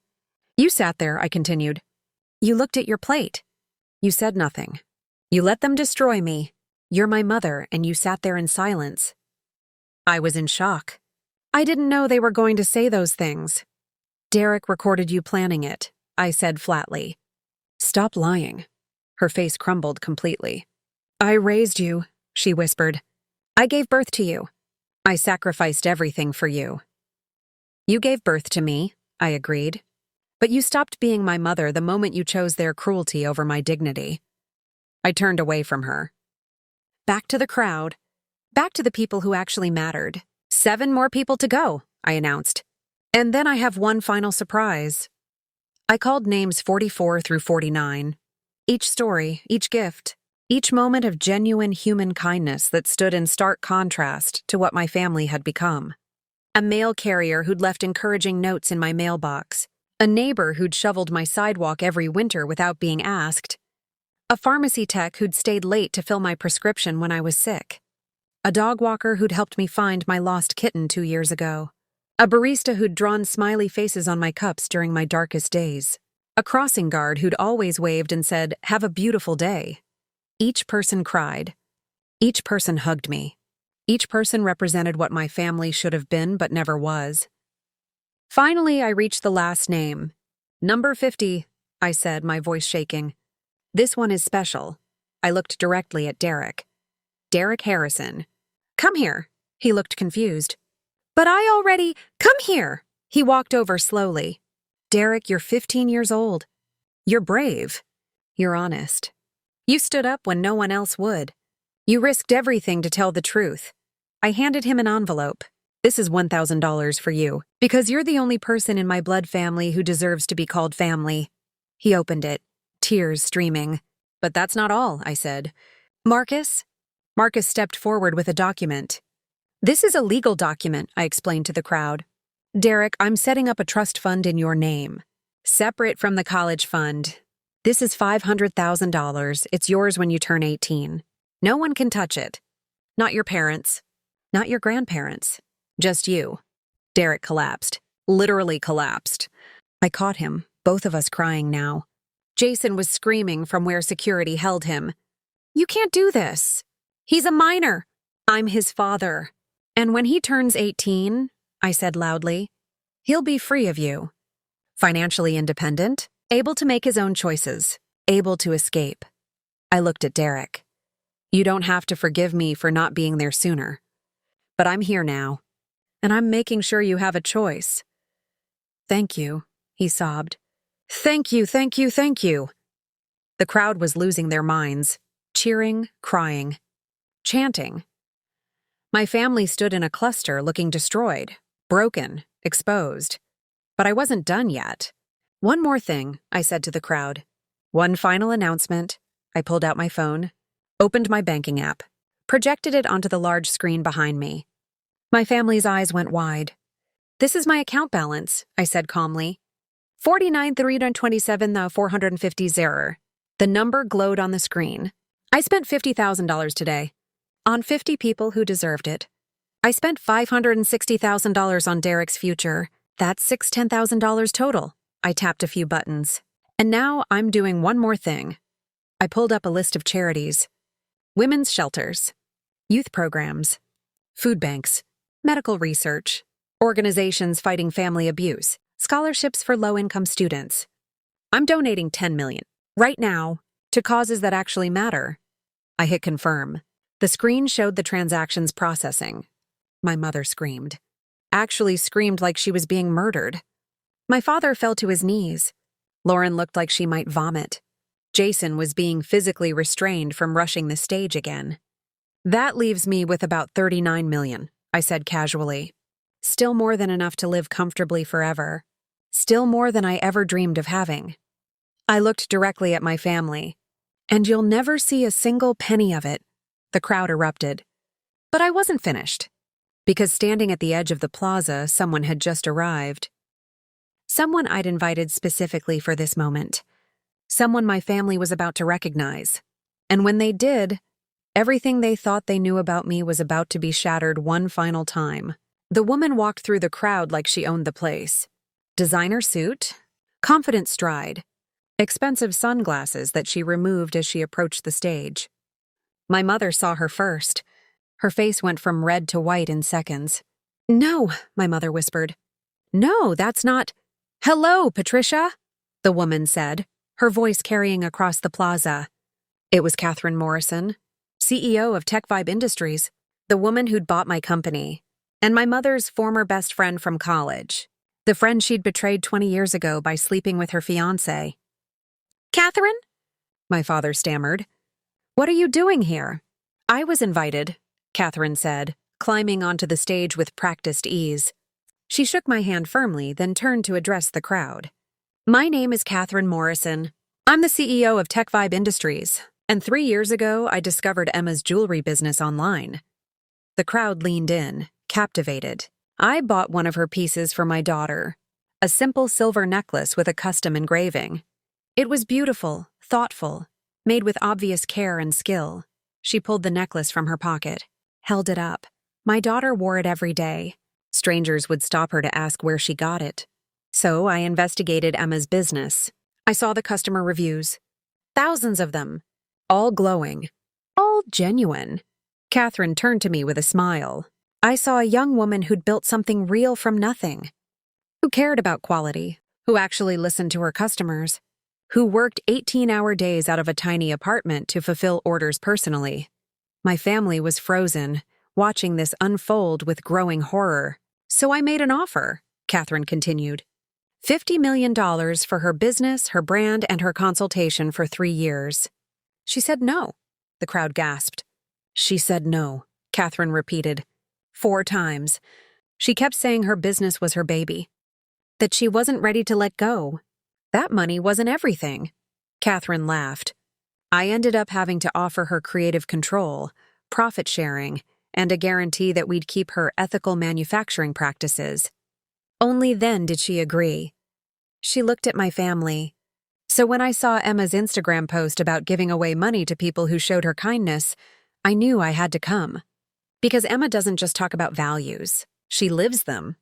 You sat there, I continued. You looked at your plate. You said nothing. You let them destroy me. You're my mother, and you sat there in silence. I was in shock. I didn't know they were going to say those things. Derek recorded you planning it, I said flatly. Stop lying. Her face crumbled completely. I raised you, she whispered. I gave birth to you. I sacrificed everything for you. You gave birth to me, I agreed. But you stopped being my mother the moment you chose their cruelty over my dignity. I turned away from her. Back to the crowd. Back to the people who actually mattered. 7 more people to go, I announced. And then I have one final surprise. I called names 44 through 49. Each story, each gift, each moment of genuine human kindness that stood in stark contrast to what my family had become. A mail carrier who'd left encouraging notes in my mailbox. A neighbor who'd shoveled my sidewalk every winter without being asked. A pharmacy tech who'd stayed late to fill my prescription when I was sick. A dog walker who'd helped me find my lost kitten 2 years ago. A barista who'd drawn smiley faces on my cups during my darkest days. A crossing guard who'd always waved and said, "Have a beautiful day." Each person cried. Each person hugged me. Each person represented what my family should have been but never was. Finally, I reached the last name. Number 50, I said, my voice shaking. This one is special. I looked directly at Derek. Derek Harrison. Come here. He looked confused. But I already... Come here. He walked over slowly. Derek, you're 15 years old. You're brave. You're honest. You stood up when no one else would. You risked everything to tell the truth. I handed him an envelope. This is $1,000 for you, because you're the only person in my blood family who deserves to be called family. He opened it, tears streaming. But that's not all, I said. Marcus? Marcus stepped forward with a document. This is a legal document, I explained to the crowd. Derek, I'm setting up a trust fund in your name. Separate from the college fund. This is $500,000. It's yours when you turn 18. No one can touch it. Not your parents. Not your grandparents. Just you. Derek collapsed. Literally collapsed. I caught him, both of us crying now. Jason was screaming from where security held him. You can't do this. He's a minor. I'm his father. And when he turns 18, I said loudly, he'll be free of you. Financially independent, able to make his own choices, able to escape. I looked at Derek. You don't have to forgive me for not being there sooner. But I'm here now, and I'm making sure you have a choice. Thank you, he sobbed. Thank you, thank you, thank you. The crowd was losing their minds, cheering, crying, chanting. My family stood in a cluster looking destroyed, broken, exposed. But I wasn't done yet. One more thing, I said to the crowd. One final announcement. I pulled out my phone, opened my banking app, projected it onto the large screen behind me. My family's eyes went wide. This is my account balance, I said calmly. 49,327,450. The number glowed on the screen. I spent $50,000 today. On 50 people who deserved it. I spent $560,000 on Derek's future. That's $10,000 total. I tapped a few buttons. And now I'm doing one more thing. I pulled up a list of charities. Women's shelters. Youth programs. Food banks. Medical research. organizations fighting family abuse, scholarships for low-income students. I'm donating $10 million right now to causes that actually matter. I hit confirm. The screen showed the transactions processing. My mother screamed. Actually screamed like she was being murdered. My father fell to his knees. Lauren looked like she might vomit. Jason was being physically restrained from rushing the stage again. That leaves me with about $39 million, I said casually. Still more than enough to live comfortably forever. Still more than I ever dreamed of having. I looked directly at my family. And you'll never see a single penny of it, the crowd erupted. But I wasn't finished. Because standing at the edge of the plaza, someone had just arrived. Someone I'd invited specifically for this moment. Someone my family was about to recognize. And when they did, everything they thought they knew about me was about to be shattered one final time. The woman walked through the crowd like she owned the place. Designer suit, confident stride, expensive sunglasses that she removed as she approached the stage. My mother saw her first. Her face went from red to white in seconds. "No," my mother whispered. "No, that's not—" "Hello, Patricia," the woman said, her voice carrying across the plaza. It was Catherine Morrison, CEO of TechVibe Industries, the woman who'd bought my company, and my mother's former best friend from college, the friend she'd betrayed 20 years ago by sleeping with her fiancé. "Catherine?" my father stammered. "What are you doing here?" "I was invited," Catherine said, climbing onto the stage with practiced ease. She shook my hand firmly, then turned to address the crowd. "My name is Catherine Morrison. I'm the CEO of TechVibe Industries, and 3 years ago I discovered Emma's jewelry business online." The crowd leaned in, captivated. I bought one of her pieces for my daughter, a simple silver necklace with a custom engraving. It was beautiful, thoughtful, made with obvious care and skill. She pulled the necklace from her pocket, held it up. My daughter wore it every day. Strangers would stop her to ask where she got it. So I investigated Emma's business. I saw the customer reviews. Thousands of them. All glowing. All genuine. Catherine turned to me with a smile. I saw a young woman who'd built something real from nothing. Who cared about quality. Who actually listened to her customers. Who worked 18-hour days out of a tiny apartment to fulfill orders personally. My family was frozen, watching this unfold with growing horror. So I made an offer, Catherine continued. $50 million for her business, her brand, and her consultation for 3 years. She said no, the crowd gasped. She said no, Catherine repeated. 4 times. She kept saying her business was her baby. That she wasn't ready to let go. That money wasn't everything. Catherine laughed. I ended up having to offer her creative control, profit sharing, and a guarantee that we'd keep her ethical manufacturing practices. Only then did she agree. She looked at my family. So when I saw Emma's Instagram post about giving away money to people who showed her kindness, I knew I had to come. Because Emma doesn't just talk about values. She lives them.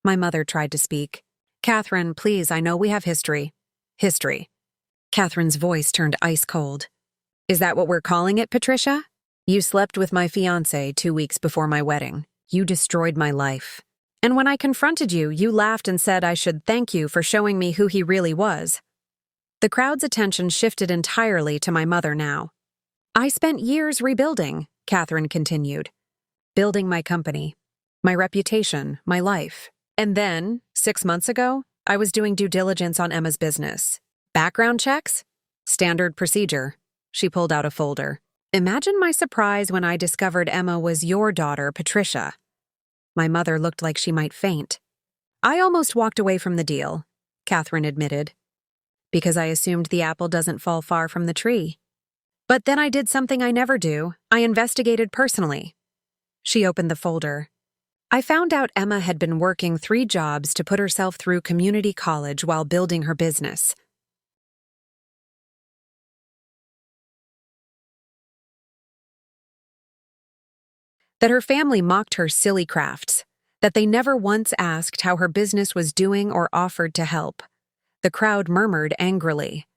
My mother tried to speak. "Catherine, please, I know we have history." "History." Catherine's voice turned ice cold. "Is that what we're calling it, Patricia? You slept with my fiancé 2 weeks before my wedding. You destroyed my life. And when I confronted you, you laughed and said I should thank you for showing me who he really was." The crowd's attention shifted entirely to my mother now. "I spent years rebuilding," Catherine continued. "Building my company, my reputation, my life. And then, 6 months ago, I was doing due diligence on Emma's business. Background checks? Standard procedure." She pulled out a folder. "Imagine my surprise when I discovered Emma was your daughter, Patricia." My mother looked like she might faint. "I almost walked away from the deal," Catherine admitted. "Because I assumed the apple doesn't fall far from the tree. But then I did something I never do. I investigated personally." She opened the folder. I found out Emma had been working 3 jobs to put herself through community college while building her business. That her family mocked her silly crafts. That they never once asked how her business was doing or offered to help. The crowd murmured angrily.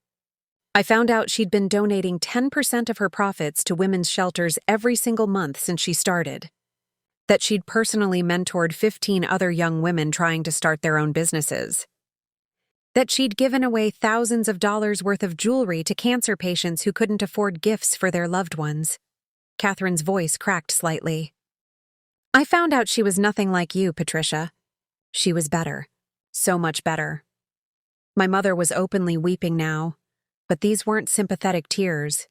I found out she'd been donating 10% of her profits to women's shelters every single month since she started. that she'd personally mentored 15 other young women trying to start their own businesses, that she'd given away thousands of dollars worth of jewelry to cancer patients who couldn't afford gifts for their loved ones. Catherine's voice cracked slightly. I found out she was nothing like you, Patricia. She was better. So much better. My mother was openly weeping now, but these weren't sympathetic tears.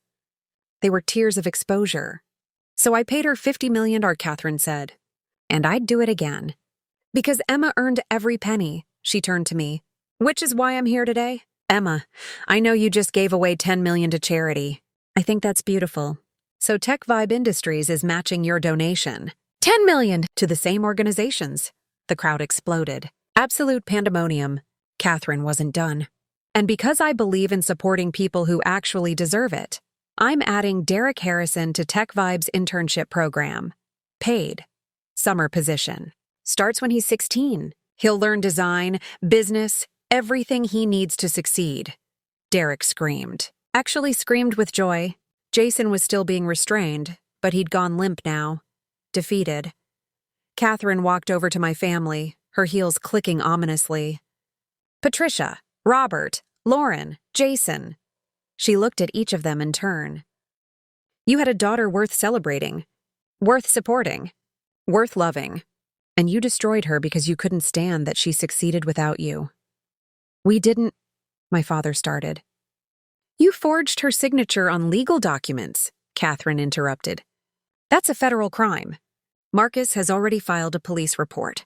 They were tears of exposure. So I paid her $50 million, Catherine said. And I'd do it again. Because Emma earned every penny, she turned to me. Which is why I'm here today. Emma, I know you just gave away $10 million to charity. I think that's beautiful. So Tech Vibe Industries is matching your donation. $10 million to the same organizations. The crowd exploded. Absolute pandemonium. Catherine wasn't done. And because I believe in supporting people who actually deserve it, I'm adding Derek Harrison to Tech Vibe's internship program. Paid. Summer position. Starts when he's 16. He'll learn design, business, everything he needs to succeed. Derek screamed. Actually screamed with joy. Jason was still being restrained, but he'd gone limp now. Defeated. Catherine walked over to my family, her heels clicking ominously. Patricia, Robert, Lauren, Jason. She looked at each of them in turn. You had a daughter worth celebrating, worth supporting, worth loving, and you destroyed her because you couldn't stand that she succeeded without you. We didn't, my father started. You forged her signature on legal documents, Catherine interrupted. That's a federal crime. Marcus has already filed a police report.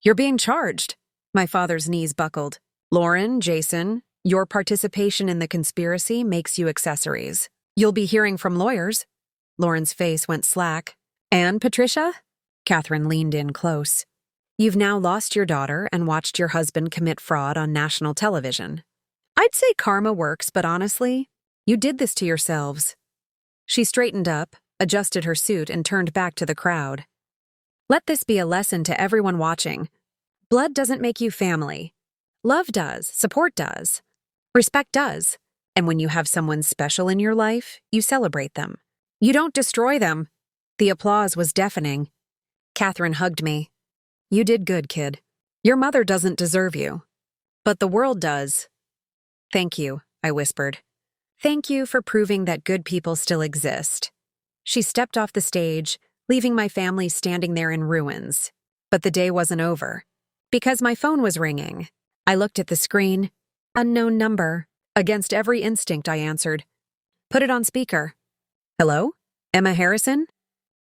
You're being charged. My father's knees buckled. Lauren, Jason, your participation in the conspiracy makes you accessories. You'll be hearing from lawyers. Lauren's face went slack. And Patricia? Catherine leaned in close. You've now lost your daughter and watched your husband commit fraud on national television. I'd say karma works, but honestly, you did this to yourselves. She straightened up, adjusted her suit, and turned back to the crowd. Let this be a lesson to everyone watching. Blood doesn't make you family. Love does, support does, respect does. And when you have someone special in your life, you celebrate them. You don't destroy them. The applause was deafening. Catherine hugged me. You did good, kid. Your mother doesn't deserve you. But the world does. Thank you, I whispered. Thank you for proving that good people still exist. She stepped off the stage, leaving my family standing there in ruins. But the day wasn't over. Because my phone was ringing. I looked at the screen. Unknown number. Against every instinct, I answered. Put it on speaker. Hello? Emma Harrison?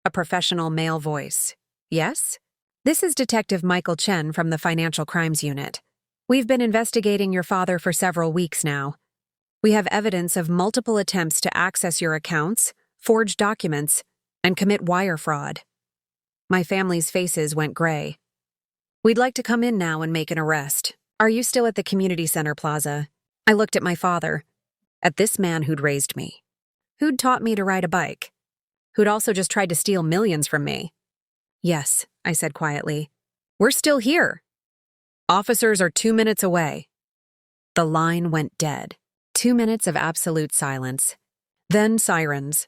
A professional male voice. Yes? This is Detective Michael Chen from the Financial Crimes Unit. We've been investigating your father for several weeks now. We have evidence of multiple attempts to access your accounts, forge documents, and commit wire fraud. My family's faces went gray. We'd like to come in now and make an arrest. Are you still at the community center plaza? I looked at my father, at this man who'd raised me, who'd taught me to ride a bike, who'd also just tried to steal millions from me. Yes, I said quietly. We're still here. Officers are 2 minutes away. The line went dead. 2 minutes of absolute silence. Then sirens.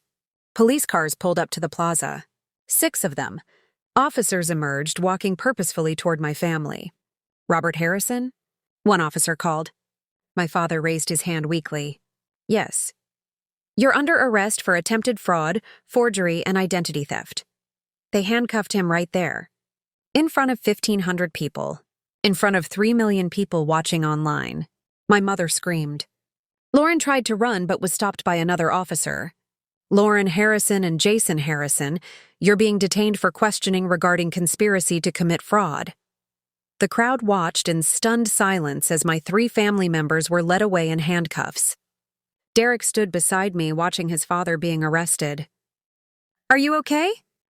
Police cars pulled up to the plaza. 6 of them. Officers emerged, walking purposefully toward my family. Robert Harrison? One officer called. My father raised his hand weakly. Yes. You're under arrest for attempted fraud, forgery, and identity theft. They handcuffed him right there. In front of 1,500 people. In front of 3 million people watching online. My mother screamed. Lauren tried to run but was stopped by another officer. Lauren Harrison and Jason Harrison, you're being detained for questioning regarding conspiracy to commit fraud. The crowd watched in stunned silence as my 3 family members were led away in handcuffs. Derek stood beside me watching his father being arrested. Are you okay?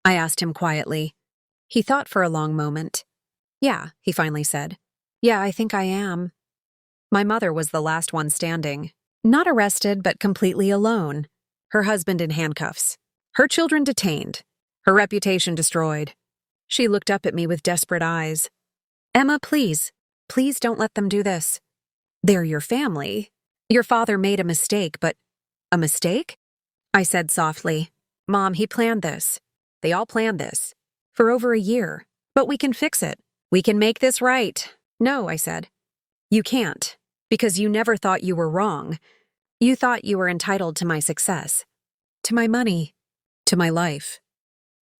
I asked him quietly. He thought for a long moment. Yeah, he finally said. Yeah, I think I am. My mother was the last one standing. Not arrested, but completely alone. Her husband in handcuffs. Her children detained. Her reputation destroyed. She looked up at me with desperate eyes. Emma, please don't let them do this. They're your family. Your father made a mistake, but... A mistake? I said softly. Mom, he planned this. They all planned this. For over a year. But we can fix it. We can make this right. No, I said. You can't. Because you never thought you were wrong. You thought you were entitled to my success. To my money. To my life.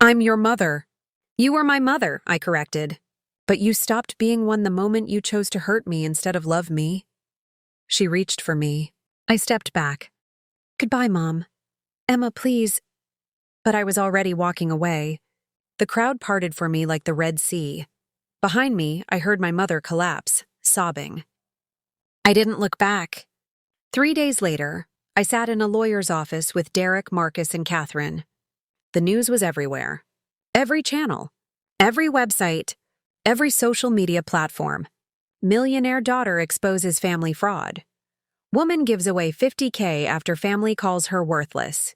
I'm your mother. You were my mother, I corrected. But you stopped being one the moment you chose to hurt me instead of love me. She reached for me. I stepped back. Goodbye, Mom. Emma, please. But I was already walking away. The crowd parted for me like the Red Sea. Behind me, I heard my mother collapse, sobbing. I didn't look back. 3 days later, I sat in a lawyer's office with Derek, Marcus, and Catherine. The news was everywhere. Every channel. Every website. Every social media platform. Millionaire daughter exposes family fraud. Woman gives away $50K after family calls her worthless.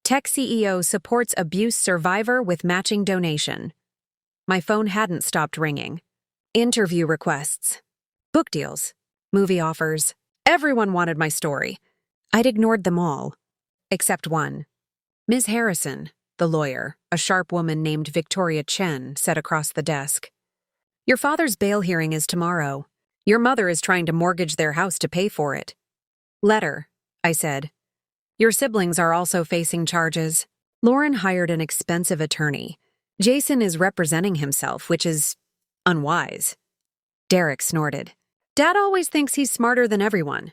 Tech CEO supports abuse survivor with matching donation. My phone hadn't stopped ringing. Interview requests. Book deals. Movie offers. Everyone wanted my story. I'd ignored them all. Except one. Ms. Harrison, the lawyer, a sharp woman named Victoria Chen, sat across the desk. Your father's bail hearing is tomorrow. Your mother is trying to mortgage their house to pay for it. Let her, I said. Your siblings are also facing charges. Lauren hired an expensive attorney. Jason is representing himself, which is unwise. Derek snorted. Dad always thinks he's smarter than everyone.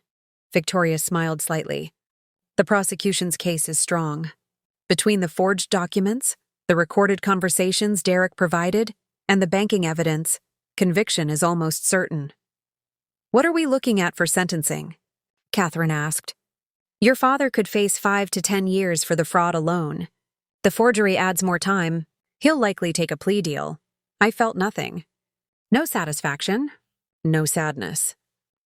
Victoria smiled slightly. The prosecution's case is strong. Between the forged documents, the recorded conversations Derek provided, and the banking evidence, conviction is almost certain. What are we looking at for sentencing? Catherine asked. Your father could face 5 to 10 years for the fraud alone. The forgery adds more time. He'll likely take a plea deal. I felt nothing. No satisfaction. No sadness.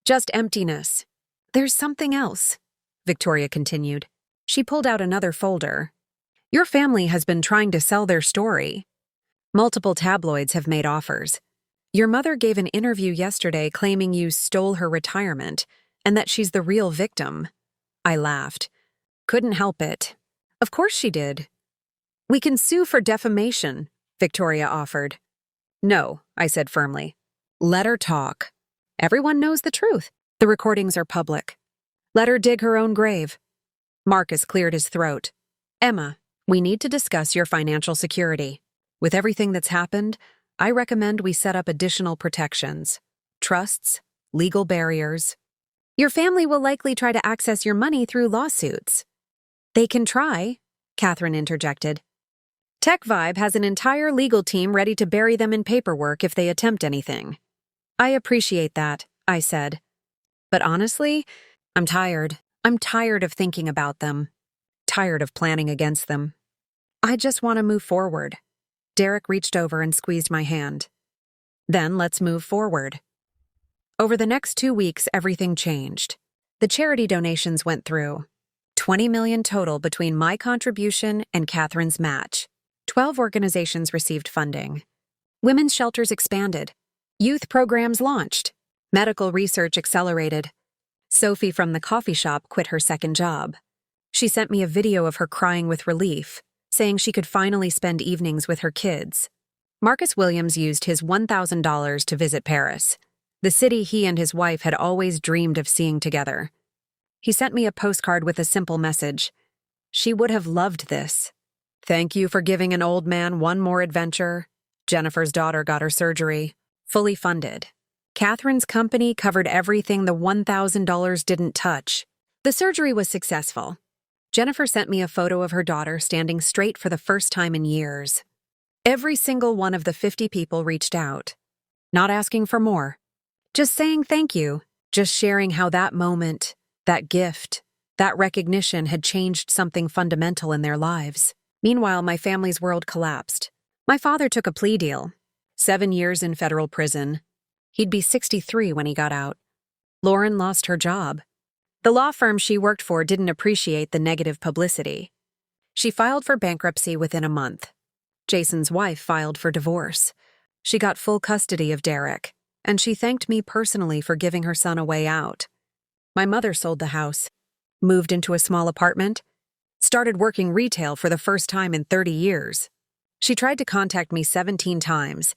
Just emptiness. There's something else, Victoria continued. She pulled out another folder. Your family has been trying to sell their story. Multiple tabloids have made offers. Your mother gave an interview yesterday claiming you stole her retirement and that she's the real victim. I laughed. Couldn't help it. Of course she did. We can sue for defamation, Victoria offered. No, I said firmly. Let her talk. Everyone knows the truth. The recordings are public. Let her dig her own grave. Marcus cleared his throat. Emma, we need to discuss your financial security. With everything that's happened, I recommend we set up additional protections. Trusts, legal barriers. Your family will likely try to access your money through lawsuits. They can try, Catherine interjected. Tech Vibe has an entire legal team ready to bury them in paperwork if they attempt anything. I appreciate that, I said. But honestly, I'm tired. I'm tired of thinking about them. Tired of planning against them. I just want to move forward. Derek reached over and squeezed my hand. Then let's move forward. Over the next 2 weeks, everything changed. The charity donations went through. $20 million total between my contribution and Catherine's match. 12 organizations received funding. Women's shelters expanded. Youth programs launched. Medical research accelerated. Sophie from the coffee shop quit her second job. She sent me a video of her crying with relief, saying she could finally spend evenings with her kids. Marcus Williams used his $1,000 to visit Paris, the city he and his wife had always dreamed of seeing together. He sent me a postcard with a simple message. She would have loved this. Thank you for giving an old man one more adventure. Jennifer's daughter got her surgery. Fully funded. Catherine's company covered everything the $1,000 didn't touch. The surgery was successful. Jennifer sent me a photo of her daughter standing straight for the first time in years. Every single one of the 50 people reached out. Not asking for more. Just saying thank you. Just sharing how that moment, that gift, that recognition had changed something fundamental in their lives. Meanwhile, my family's world collapsed. My father took a plea deal. 7 years in federal prison. He'd be 63 when he got out. Lauren lost her job. The law firm she worked for didn't appreciate the negative publicity. She filed for bankruptcy within a month. Jason's wife filed for divorce. She got full custody of Derek, and she thanked me personally for giving her son a way out. My mother sold the house, moved into a small apartment, started working retail for the first time in 30 years. She tried to contact me 17 times.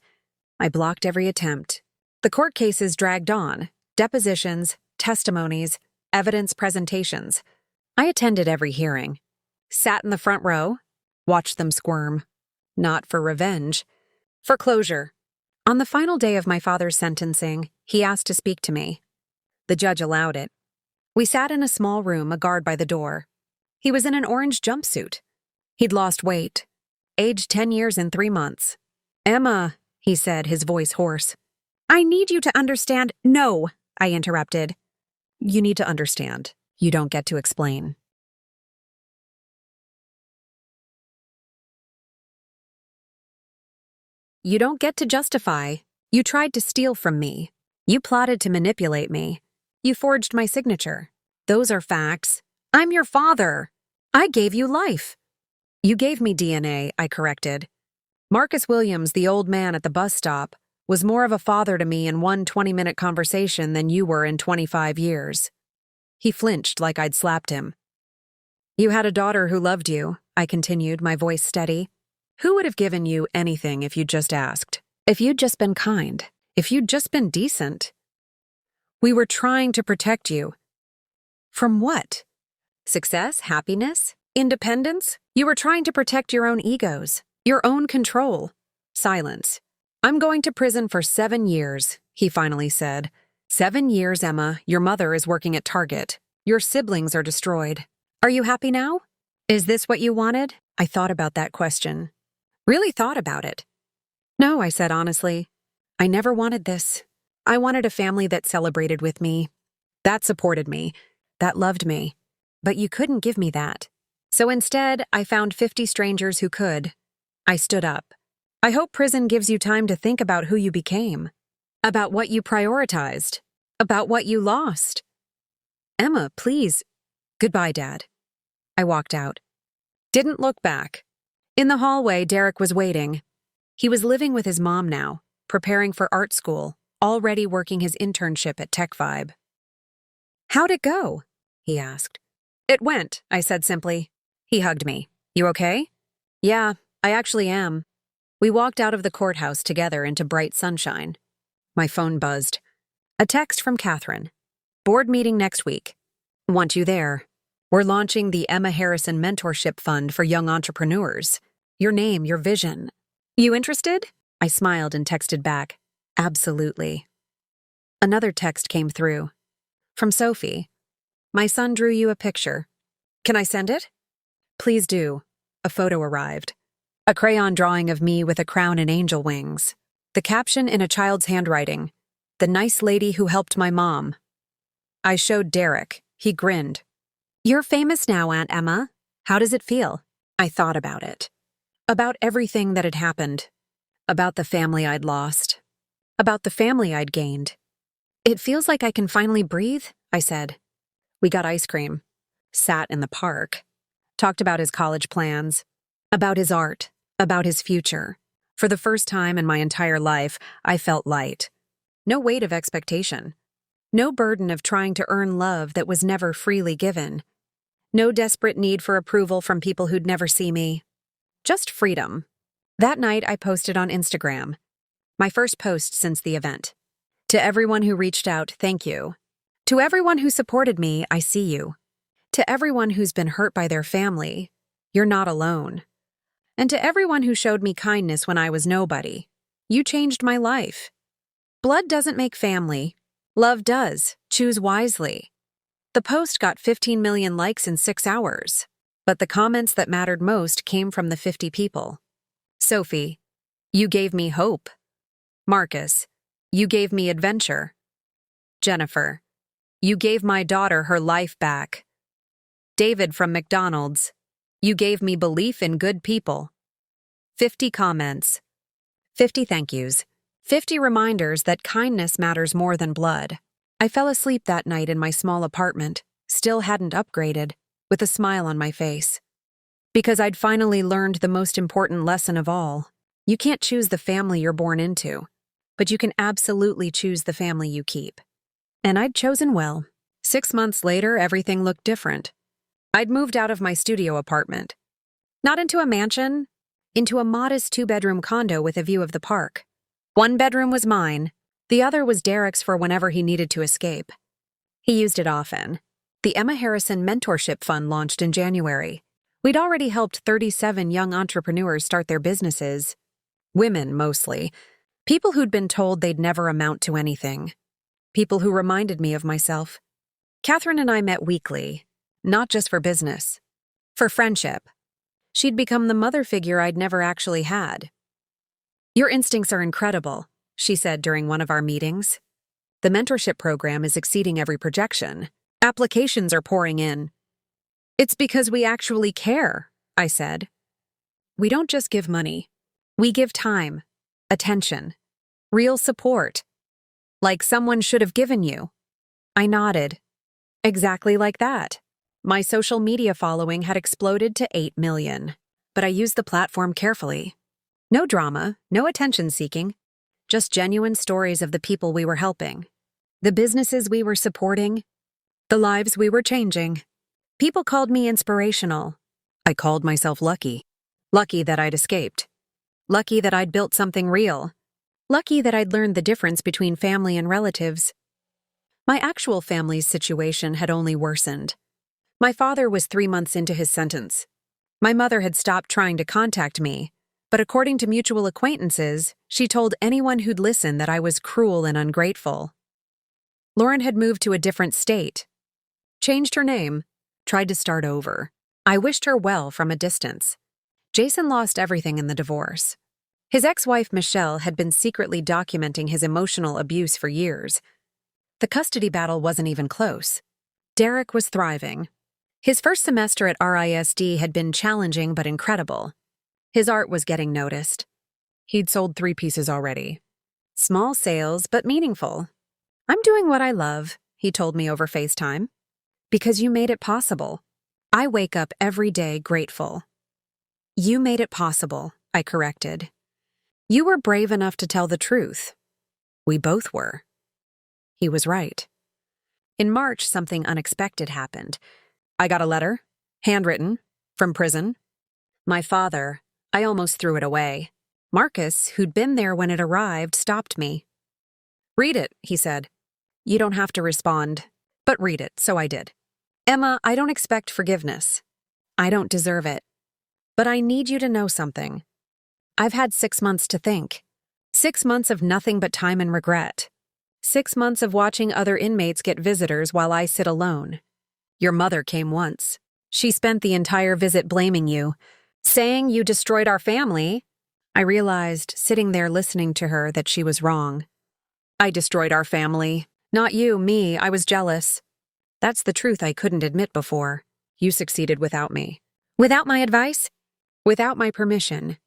I blocked every attempt. The court cases dragged on. Depositions, testimonies, evidence presentations. I attended every hearing. Sat in the front row. Watched them squirm. Not for revenge. For closure. On the final day of my father's sentencing, he asked to speak to me. The judge allowed it. We sat in a small room, a guard by the door. He was in an orange jumpsuit. He'd lost weight. Aged 10 years and 3 months. "Emma," he said, his voice hoarse. "I need you to understand." "No," I interrupted. "You need to understand. You don't get to explain." You don't get to justify. You tried to steal from me. You plotted to manipulate me. You forged my signature. Those are facts. I'm your father. I gave you life. You gave me DNA, I corrected. Marcus Williams, the old man at the bus stop, was more of a father to me in one 20-minute conversation than you were in 25 years. He flinched like I'd slapped him. You had a daughter who loved you, I continued, my voice steady. Who would have given you anything if you'd just asked? If you'd just been kind? If you'd just been decent? We were trying to protect you. From what? Success? Happiness? Independence? You were trying to protect your own egos, your own control. Silence. I'm going to prison for 7 years, he finally said. 7 years, Emma. Your mother is working at Target. Your siblings are destroyed. Are you happy now? Is this what you wanted? I thought about that question. Really thought about it. No, I said honestly. I never wanted this. I wanted a family that celebrated with me, that supported me, that loved me. But you couldn't give me that. So instead, I found 50 strangers who could. I stood up. I hope prison gives you time to think about who you became, about what you prioritized, about what you lost. Emma, please. Goodbye, Dad. I walked out. Didn't look back. In the hallway, Derek was waiting. He was living with his mom now, preparing for art school, already working his internship at Tech Vibe. How'd it go? He asked. It went, I said simply. He hugged me. You okay? Yeah, I actually am. We walked out of the courthouse together into bright sunshine. My phone buzzed. A text from Catherine. Board meeting next week. Want you there. We're launching the Emma Harrison Mentorship Fund for young entrepreneurs. Your name, your vision. You interested? I smiled and texted back. Absolutely. Another text came through. From Sophie. My son drew you a picture. Can I send it? Please do. A photo arrived. A crayon drawing of me with a crown and angel wings. The caption in a child's handwriting. The nice lady who helped my mom. I showed Derek. He grinned. You're famous now, Aunt Emma. How does it feel? I thought about it. About everything that had happened. About the family I'd lost. About the family I'd gained. It feels like I can finally breathe, I said. We got ice cream. Sat in the park. Talked about his college plans. About his art. About his future. For the first time in my entire life, I felt light. No weight of expectation. No burden of trying to earn love that was never freely given. No desperate need for approval from people who'd never see me. Just freedom. That night, I posted on Instagram. My first post since the event. To everyone who reached out, thank you. To everyone who supported me, I see you. To everyone who's been hurt by their family, you're not alone. And to everyone who showed me kindness when I was nobody, you changed my life. Blood doesn't make family. Love does. Choose wisely. The post got 15 million likes in 6 hours. But the comments that mattered most came from the 50 people. Sophie, you gave me hope. Marcus, you gave me adventure. Jennifer, you gave my daughter her life back. David from McDonald's, you gave me belief in good people. 50 comments. 50 thank yous. 50 reminders that kindness matters more than blood. I fell asleep that night in my small apartment, still hadn't upgraded, with a smile on my face. Because I'd finally learned the most important lesson of all. You can't choose the family you're born into, but you can absolutely choose the family you keep. And I'd chosen well. 6 months later, everything looked different. I'd moved out of my studio apartment. Not into a mansion, into a modest 2-bedroom condo with a view of the park. One bedroom was mine. The other was Derek's for whenever he needed to escape. He used it often. The Emma Harrison Mentorship Fund launched in January. We'd already helped 37 young entrepreneurs start their businesses. Women, mostly. People who'd been told they'd never amount to anything. People who reminded me of myself. Catherine and I met weekly, not just for business, for friendship. She'd become the mother figure I'd never actually had. "Your instincts are incredible," she said during one of our meetings. "The mentorship program is exceeding every projection. Applications are pouring in." "It's because we actually care," I said. "We don't just give money. We give time, attention, real support. Like someone should have given you." I nodded. Exactly like that. My social media following had exploded to 8 million, but I used the platform carefully. No drama, no attention-seeking, just genuine stories of the people we were helping, the businesses we were supporting, the lives we were changing. People called me inspirational. I called myself lucky. Lucky that I'd escaped. Lucky that I'd built something real. Lucky that I'd learned the difference between family and relatives. My actual family's situation had only worsened. My father was 3 months into his sentence. My mother had stopped trying to contact me, but according to mutual acquaintances, she told anyone who'd listen that I was cruel and ungrateful. Lauren had moved to a different state, changed her name, tried to start over. I wished her well from a distance. Jason lost everything in the divorce. His ex-wife Michelle had been secretly documenting his emotional abuse for years. The custody battle wasn't even close. Derek was thriving. His first semester at RISD had been challenging but incredible. His art was getting noticed. He'd sold 3 pieces already. Small sales, but meaningful. "I'm doing what I love," he told me over FaceTime. "Because you made it possible. I wake up every day grateful." "You made it possible," I corrected. "You were brave enough to tell the truth." We both were. He was right. In March, something unexpected happened. I got a letter, handwritten, from prison. My father, I almost threw it away. Marcus, who'd been there when it arrived, stopped me. "Read it," he said. "You don't have to respond, but read it," so I did. "Emma, I don't expect forgiveness. I don't deserve it. But I need you to know something. I've had 6 months to think. 6 months of nothing but time and regret. 6 months of watching other inmates get visitors while I sit alone. Your mother came once. She spent the entire visit blaming you, saying you destroyed our family." I realized, sitting there listening to her, that she was wrong. "I destroyed our family. Not you, me. I was jealous. That's the truth I couldn't admit before. You succeeded without me. Without my advice? Without my permission.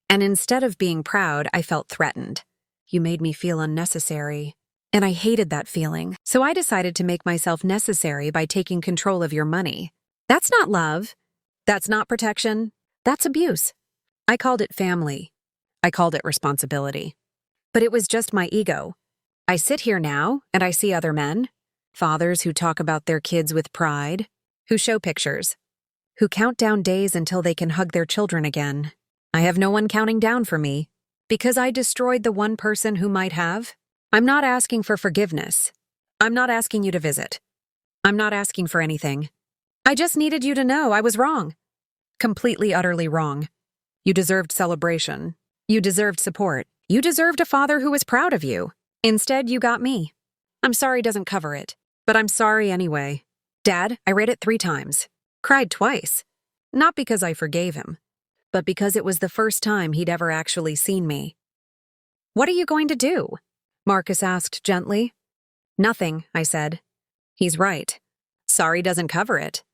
And instead of being proud, I felt threatened. You made me feel unnecessary. And I hated that feeling, so I decided to make myself necessary by taking control of your money. That's not love. That's not protection. That's abuse. I called it family. I called it responsibility. But it was just my ego. I sit here now, and I see other men, fathers who talk about their kids with pride, who show pictures, who count down days until they can hug their children again. I have no one counting down for me, because I destroyed the one person who might have. I'm not asking for forgiveness. I'm not asking you to visit. I'm not asking for anything. I just needed you to know I was wrong. Completely, utterly wrong. You deserved celebration. You deserved support. You deserved a father who was proud of you. Instead, you got me. I'm sorry doesn't cover it, but I'm sorry anyway. Dad, I read it 3 times. Cried twice. Not because I forgave him, but because it was the first time he'd ever actually seen me. "What are you going to do?" Marcus asked gently. "Nothing," I said. He's right. Sorry doesn't cover it.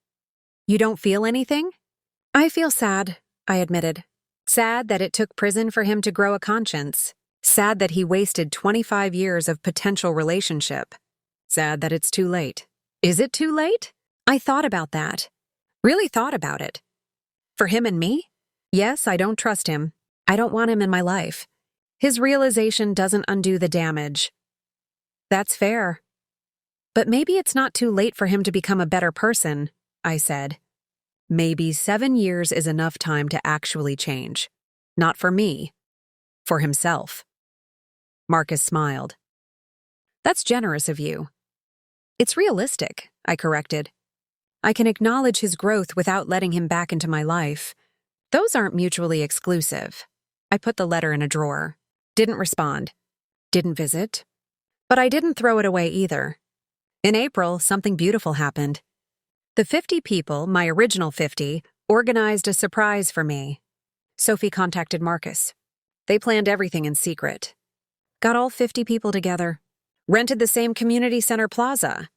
"You don't feel anything?" "I feel sad," I admitted. Sad that it took prison for him to grow a conscience. Sad that he wasted 25 years of potential relationship. Sad that it's too late. Is it too late? I thought about that. Really thought about it. For him and me? Yes, I don't trust him. I don't want him in my life. His realization doesn't undo the damage. That's fair. But maybe it's not too late for him to become a better person, I said. Maybe 7 years is enough time to actually change. Not for me. For himself. Marcus smiled. That's generous of you. It's realistic, I corrected. I can acknowledge his growth without letting him back into my life. Those aren't mutually exclusive. I put the letter in a drawer. Didn't respond. Didn't visit. But I didn't throw it away either. In April, something beautiful happened. The 50 people, my original 50, organized a surprise for me. Sophie contacted Marcus. They planned everything in secret. Got all 50 people together. Rented the same community center plaza.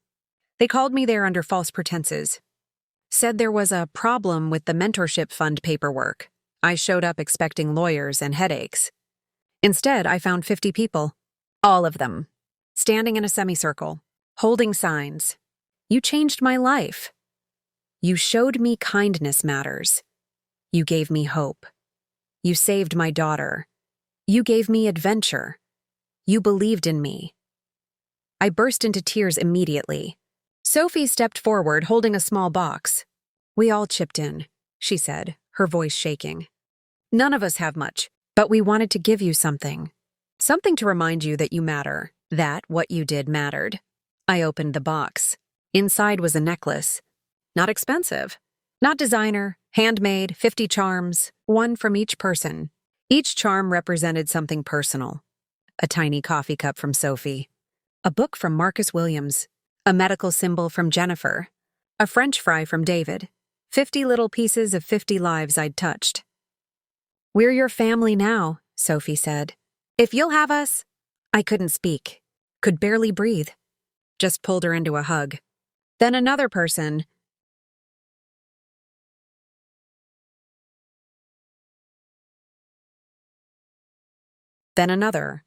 They called me there under false pretenses. Said there was a problem with the mentorship fund paperwork. I showed up expecting lawyers and headaches. Instead, I found 50 people. All of them. Standing in a semicircle. Holding signs. You changed my life. You showed me kindness matters. You gave me hope. You saved my daughter. You gave me adventure. You believed in me. I burst into tears immediately. Sophie stepped forward, holding a small box. We all chipped in, she said, her voice shaking. None of us have much, but we wanted to give you something. Something to remind you that you matter, that what you did mattered. I opened the box. Inside was a necklace. Not expensive. Not designer, handmade, 50 charms, one from each person. Each charm represented something personal. A tiny coffee cup from Sophie. A book from Marcus Williams. A medical symbol from Jennifer. A French fry from David. 50 little pieces of 50 lives I'd touched. We're your family now, Sophie said. If you'll have us. I couldn't speak. Could barely breathe. Just pulled her into a hug. Then another person. Then another.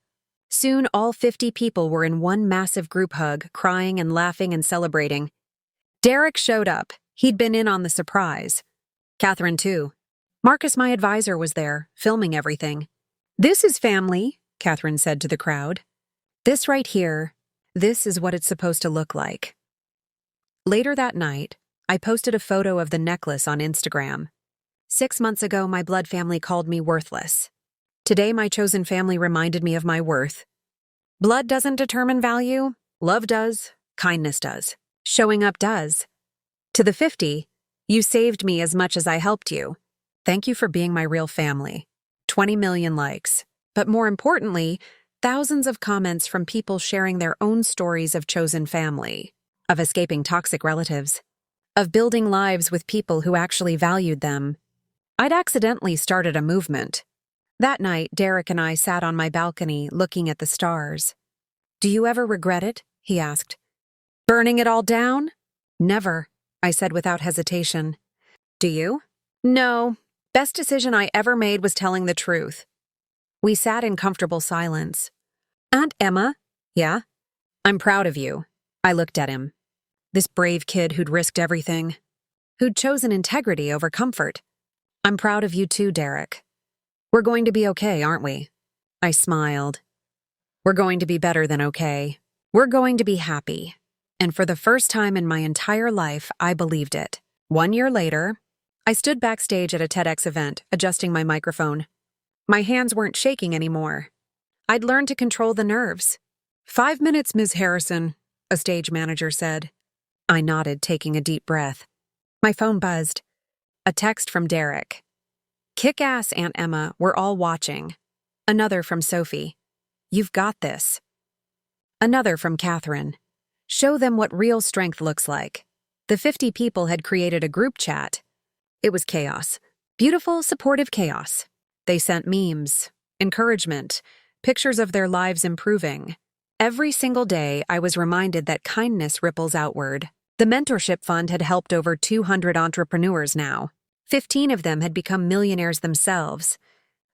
Soon all 50 people were in one massive group hug, crying and laughing and celebrating. Derek showed up. He'd been in on the surprise. Catherine, too. Marcus, my advisor, was there, filming everything. This is family, Catherine said to the crowd. This right here, this is what it's supposed to look like. Later that night, I posted a photo of the necklace on Instagram. 6 months ago, my blood family called me worthless. Today, my chosen family reminded me of my worth. Blood doesn't determine value. Love does. Kindness does. Showing up does. To the 50, you saved me as much as I helped you. Thank you for being my real family. 20 million likes. But more importantly, thousands of comments from people sharing their own stories of chosen family, of escaping toxic relatives, of building lives with people who actually valued them. I'd accidentally started a movement. That night, Derek and I sat on my balcony looking at the stars. Do you ever regret it? He asked. Burning it all down? Never, I said without hesitation. Do you? No. Best decision I ever made was telling the truth. We sat in comfortable silence. Aunt Emma? Yeah? I'm proud of you. I looked at him. This brave kid who'd risked everything. Who'd chosen integrity over comfort. I'm proud of you too, Derek. We're going to be okay, aren't we? I smiled. We're going to be better than okay. We're going to be happy. And for the first time in my entire life, I believed it. 1 year later, I stood backstage at a TEDx event, adjusting my microphone. My hands weren't shaking anymore. I'd learned to control the nerves. 5 minutes, Ms. Harrison, a stage manager said. I nodded, taking a deep breath. My phone buzzed. A text from Derek. Kick-ass, Aunt Emma, we're all watching. Another from Sophie. You've got this. Another from Catherine. Show them what real strength looks like. The 50 people had created a group chat. It was chaos. Beautiful, supportive chaos. They sent memes, encouragement, pictures of their lives improving. Every single day, I was reminded that kindness ripples outward. The mentorship fund had helped over 200 entrepreneurs now. 15 of them had become millionaires themselves.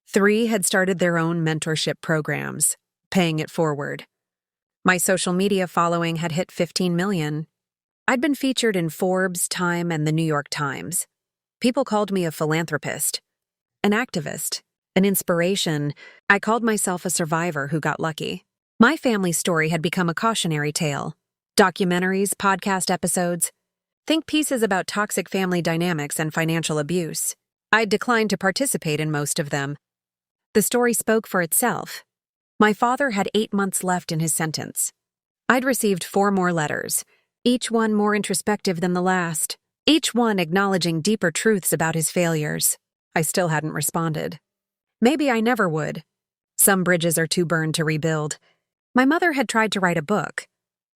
3 had started their own mentorship programs, paying it forward. My social media following had hit 15 million. I'd been featured in Forbes, Time, and the New York Times. People called me a philanthropist, an activist, an inspiration. I called myself a survivor who got lucky. My family story had become a cautionary tale. Documentaries, podcast episodes. Think pieces about toxic family dynamics and financial abuse. I'd declined to participate in most of them. The story spoke for itself. My father had 8 months left in his sentence. I'd received 4 more letters, each one more introspective than the last, each one acknowledging deeper truths about his failures. I still hadn't responded. Maybe I never would. Some bridges are too burned to rebuild. My mother had tried to write a book.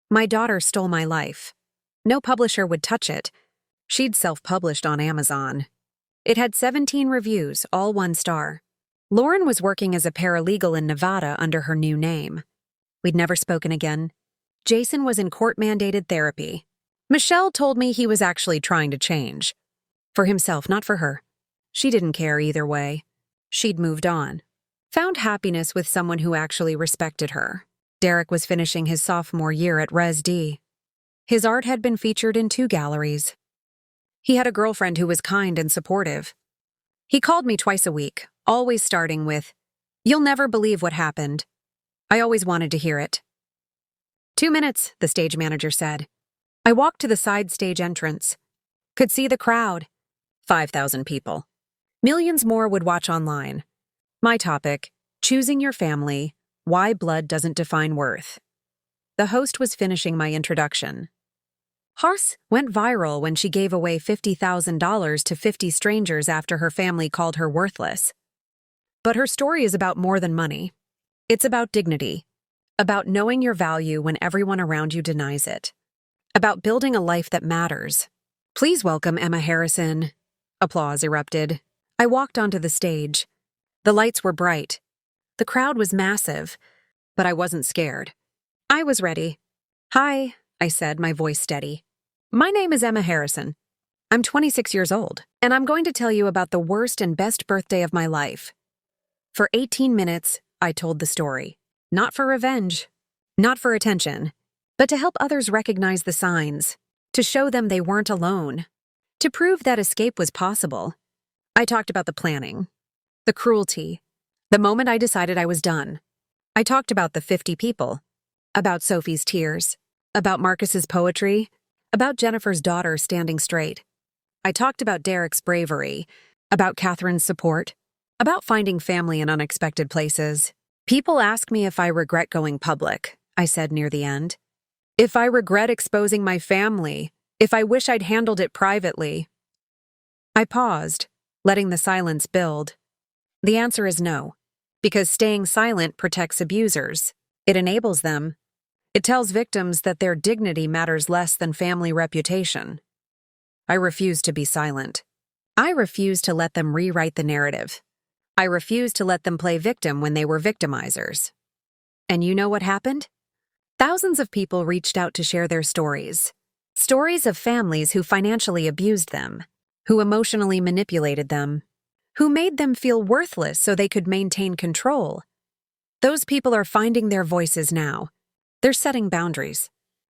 My daughter stole my life. No publisher would touch it. She'd self-published on Amazon. It had 17 reviews, all 1 star. Lauren was working as a paralegal in Nevada under her new name. We'd never spoken again. Jason was in court-mandated therapy. Michelle told me he was actually trying to change. For himself, not for her. She didn't care either way. She'd moved on. Found happiness with someone who actually respected her. Derek was finishing his sophomore year at Res D. His art had been featured in 2 galleries. He had a girlfriend who was kind and supportive. He called me twice a week, always starting with, "You'll never believe what happened." I always wanted to hear it. 2 minutes, the stage manager said. I walked to the side stage entrance. Could see the crowd. 5,000 people. Millions more would watch online. My topic, choosing your family, why blood doesn't define worth. The host was finishing my introduction. Hars went viral when she gave away $50,000 to 50 strangers after her family called her worthless. But her story is about more than money. It's about dignity, about knowing your value when everyone around you denies it, about building a life that matters. Please welcome Emma Harrison. Applause erupted. I walked onto the stage. The lights were bright. The crowd was massive, but I wasn't scared. I was ready. "Hi," I said, my voice steady. "My name is Emma Harrison. I'm 26 years old, and I'm going to tell you about the worst and best birthday of my life." For 18 minutes, I told the story. Not for revenge, not for attention, but to help others recognize the signs, to show them they weren't alone, to prove that escape was possible. I talked about the planning, the cruelty, the moment I decided I was done. I talked about the 50 people, about Sophie's tears, about Marcus's poetry, about Jennifer's daughter standing straight. I talked about Derek's bravery, about Catherine's support, about finding family in unexpected places. People ask me if I regret going public, I said near the end. If I regret exposing my family, if I wish I'd handled it privately. I paused, letting the silence build. The answer is no, because staying silent protects abusers. It enables them. It tells victims that their dignity matters less than family reputation. I refuse to be silent. I refuse to let them rewrite the narrative. I refuse to let them play victim when they were victimizers. And you know what happened? Thousands of people reached out to share their stories. Stories of families who financially abused them, who emotionally manipulated them, who made them feel worthless so they could maintain control. Those people are finding their voices now. They're setting boundaries.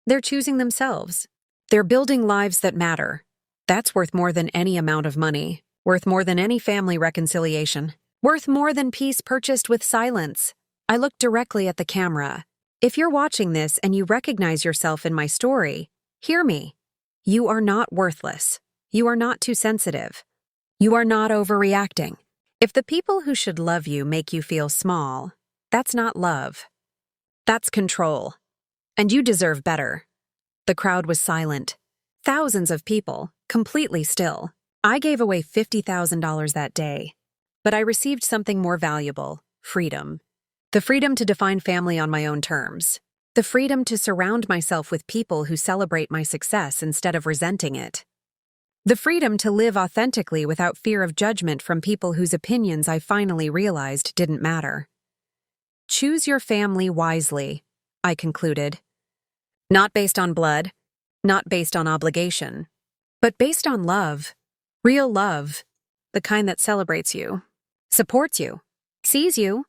They're choosing themselves. They're building lives that matter. That's worth more than any amount of money, worth more than any family reconciliation, worth more than peace purchased with silence. I looked directly at the camera. If you're watching this and you recognize yourself in my story, hear me. You are not worthless. You are not too sensitive. You are not overreacting. If the people who should love you make you feel small, that's not love. That's control. And you deserve better. The crowd was silent. Thousands of people, completely still. I gave away $50,000 that day. But I received something more valuable, freedom. The freedom to define family on my own terms. The freedom to surround myself with people who celebrate my success instead of resenting it. The freedom to live authentically without fear of judgment from people whose opinions I finally realized didn't matter. Choose your family wisely, I concluded. Not based on blood, not based on obligation, but based on love. Real love, the kind that celebrates you, supports you, sees you.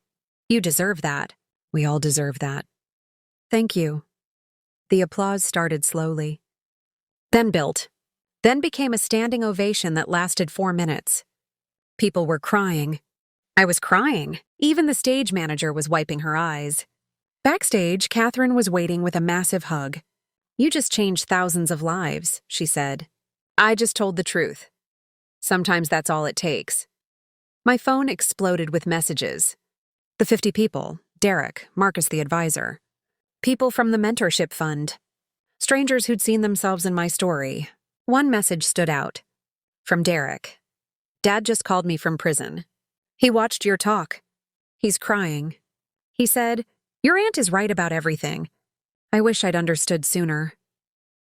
You deserve that. We all deserve that. Thank you. The applause started slowly. Then built. Then became a standing ovation that lasted 4 minutes. People were crying. I was crying. Even the stage manager was wiping her eyes. Backstage, Catherine was waiting with a massive hug. "You just changed thousands of lives," she said. "I just told the truth. Sometimes that's all it takes." My phone exploded with messages. The 50 people, Derek, Marcus the advisor. People from the mentorship fund. Strangers who'd seen themselves in my story. One message stood out. From Derek. Dad just called me from prison. He watched your talk. He's crying. He said, "Your aunt is right about everything. I wish I'd understood sooner."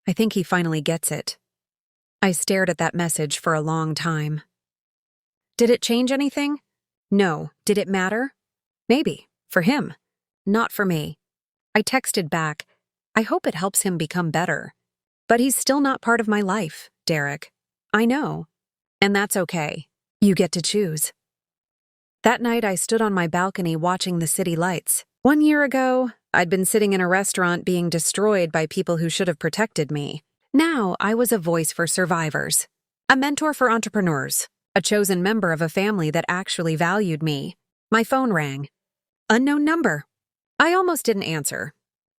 I think he finally gets it. I stared at that message for a long time. Did it change anything? No. Did it matter? Maybe. For him. Not for me. I texted back, "I hope it helps him become better. But he's still not part of my life, Derek. I know. And that's okay. You get to choose." That night, I stood on my balcony watching the city lights. 1 year ago, I'd been sitting in a restaurant being destroyed by people who should have protected me. Now, I was a voice for survivors, a mentor for entrepreneurs, a chosen member of a family that actually valued me. My phone rang. Unknown number. I almost didn't answer,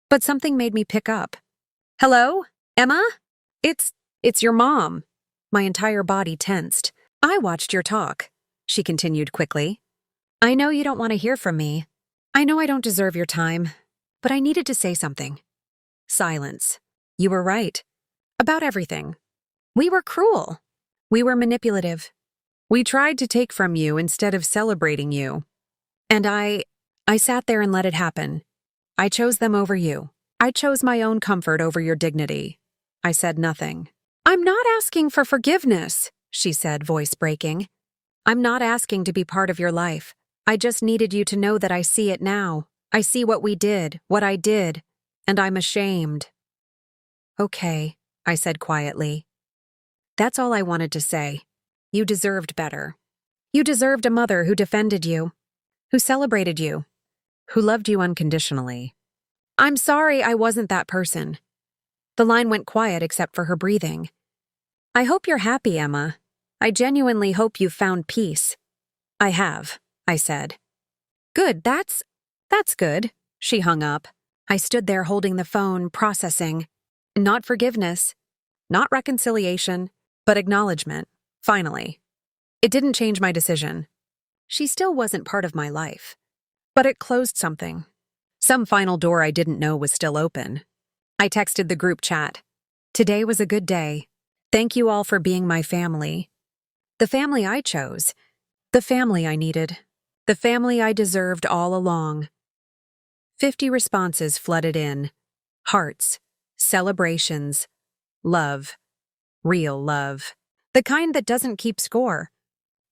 but something made me pick up. "Hello? Emma? It's your mom." My entire body tensed. "I watched your talk," she continued quickly. "I know you don't want to hear from me. I know I don't deserve your time, but I needed to say something." Silence. "You were right. About everything. We were cruel. We were manipulative. We tried to take from you instead of celebrating you. And I sat there and let it happen. I chose them over you. I chose my own comfort over your dignity." I said nothing. "I'm not asking for forgiveness," she said, voice breaking. "I'm not asking to be part of your life. I just needed you to know that I see it now. I see what we did, what I did, and I'm ashamed." "Okay," I said quietly. "That's all I wanted to say. You deserved better. You deserved a mother who defended you, who celebrated you, who loved you unconditionally. I'm sorry I wasn't that person." The line went quiet except for her breathing. "I hope you're happy, Emma. I genuinely hope you've found peace." "I have," I said. "Good, that's good." She hung up. I stood there holding the phone, processing. Not forgiveness, not reconciliation, but acknowledgement, finally. It didn't change my decision. She still wasn't part of my life. But it closed something. Some final door I didn't know was still open. I texted the group chat. "Today was a good day. Thank you all for being my family. The family I chose. The family I needed. The family I deserved all along." 50 responses flooded in. Hearts. Celebrations. Love. Real love. The kind that doesn't keep score.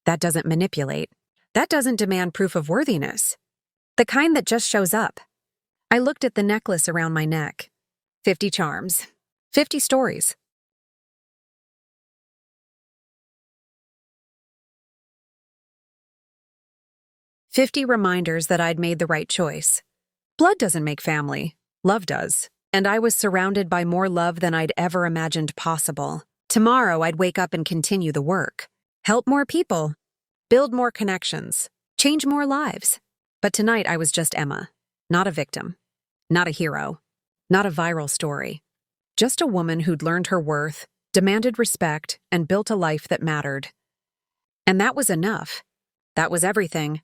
That doesn't manipulate. That doesn't demand proof of worthiness. The kind that just shows up. I looked at the necklace around my neck. 50 charms. 50 stories. "50 reminders that I'd made the right choice. Blood doesn't make family. Love does. And I was surrounded by more love than I'd ever imagined possible. Tomorrow I'd wake up and continue the work. Help more people. Build more connections. Change more lives. But tonight I was just Emma. Not a victim. Not a hero. Not a viral story. Just a woman who'd learned her worth, demanded respect, and built a life that mattered. And that was enough. That was everything.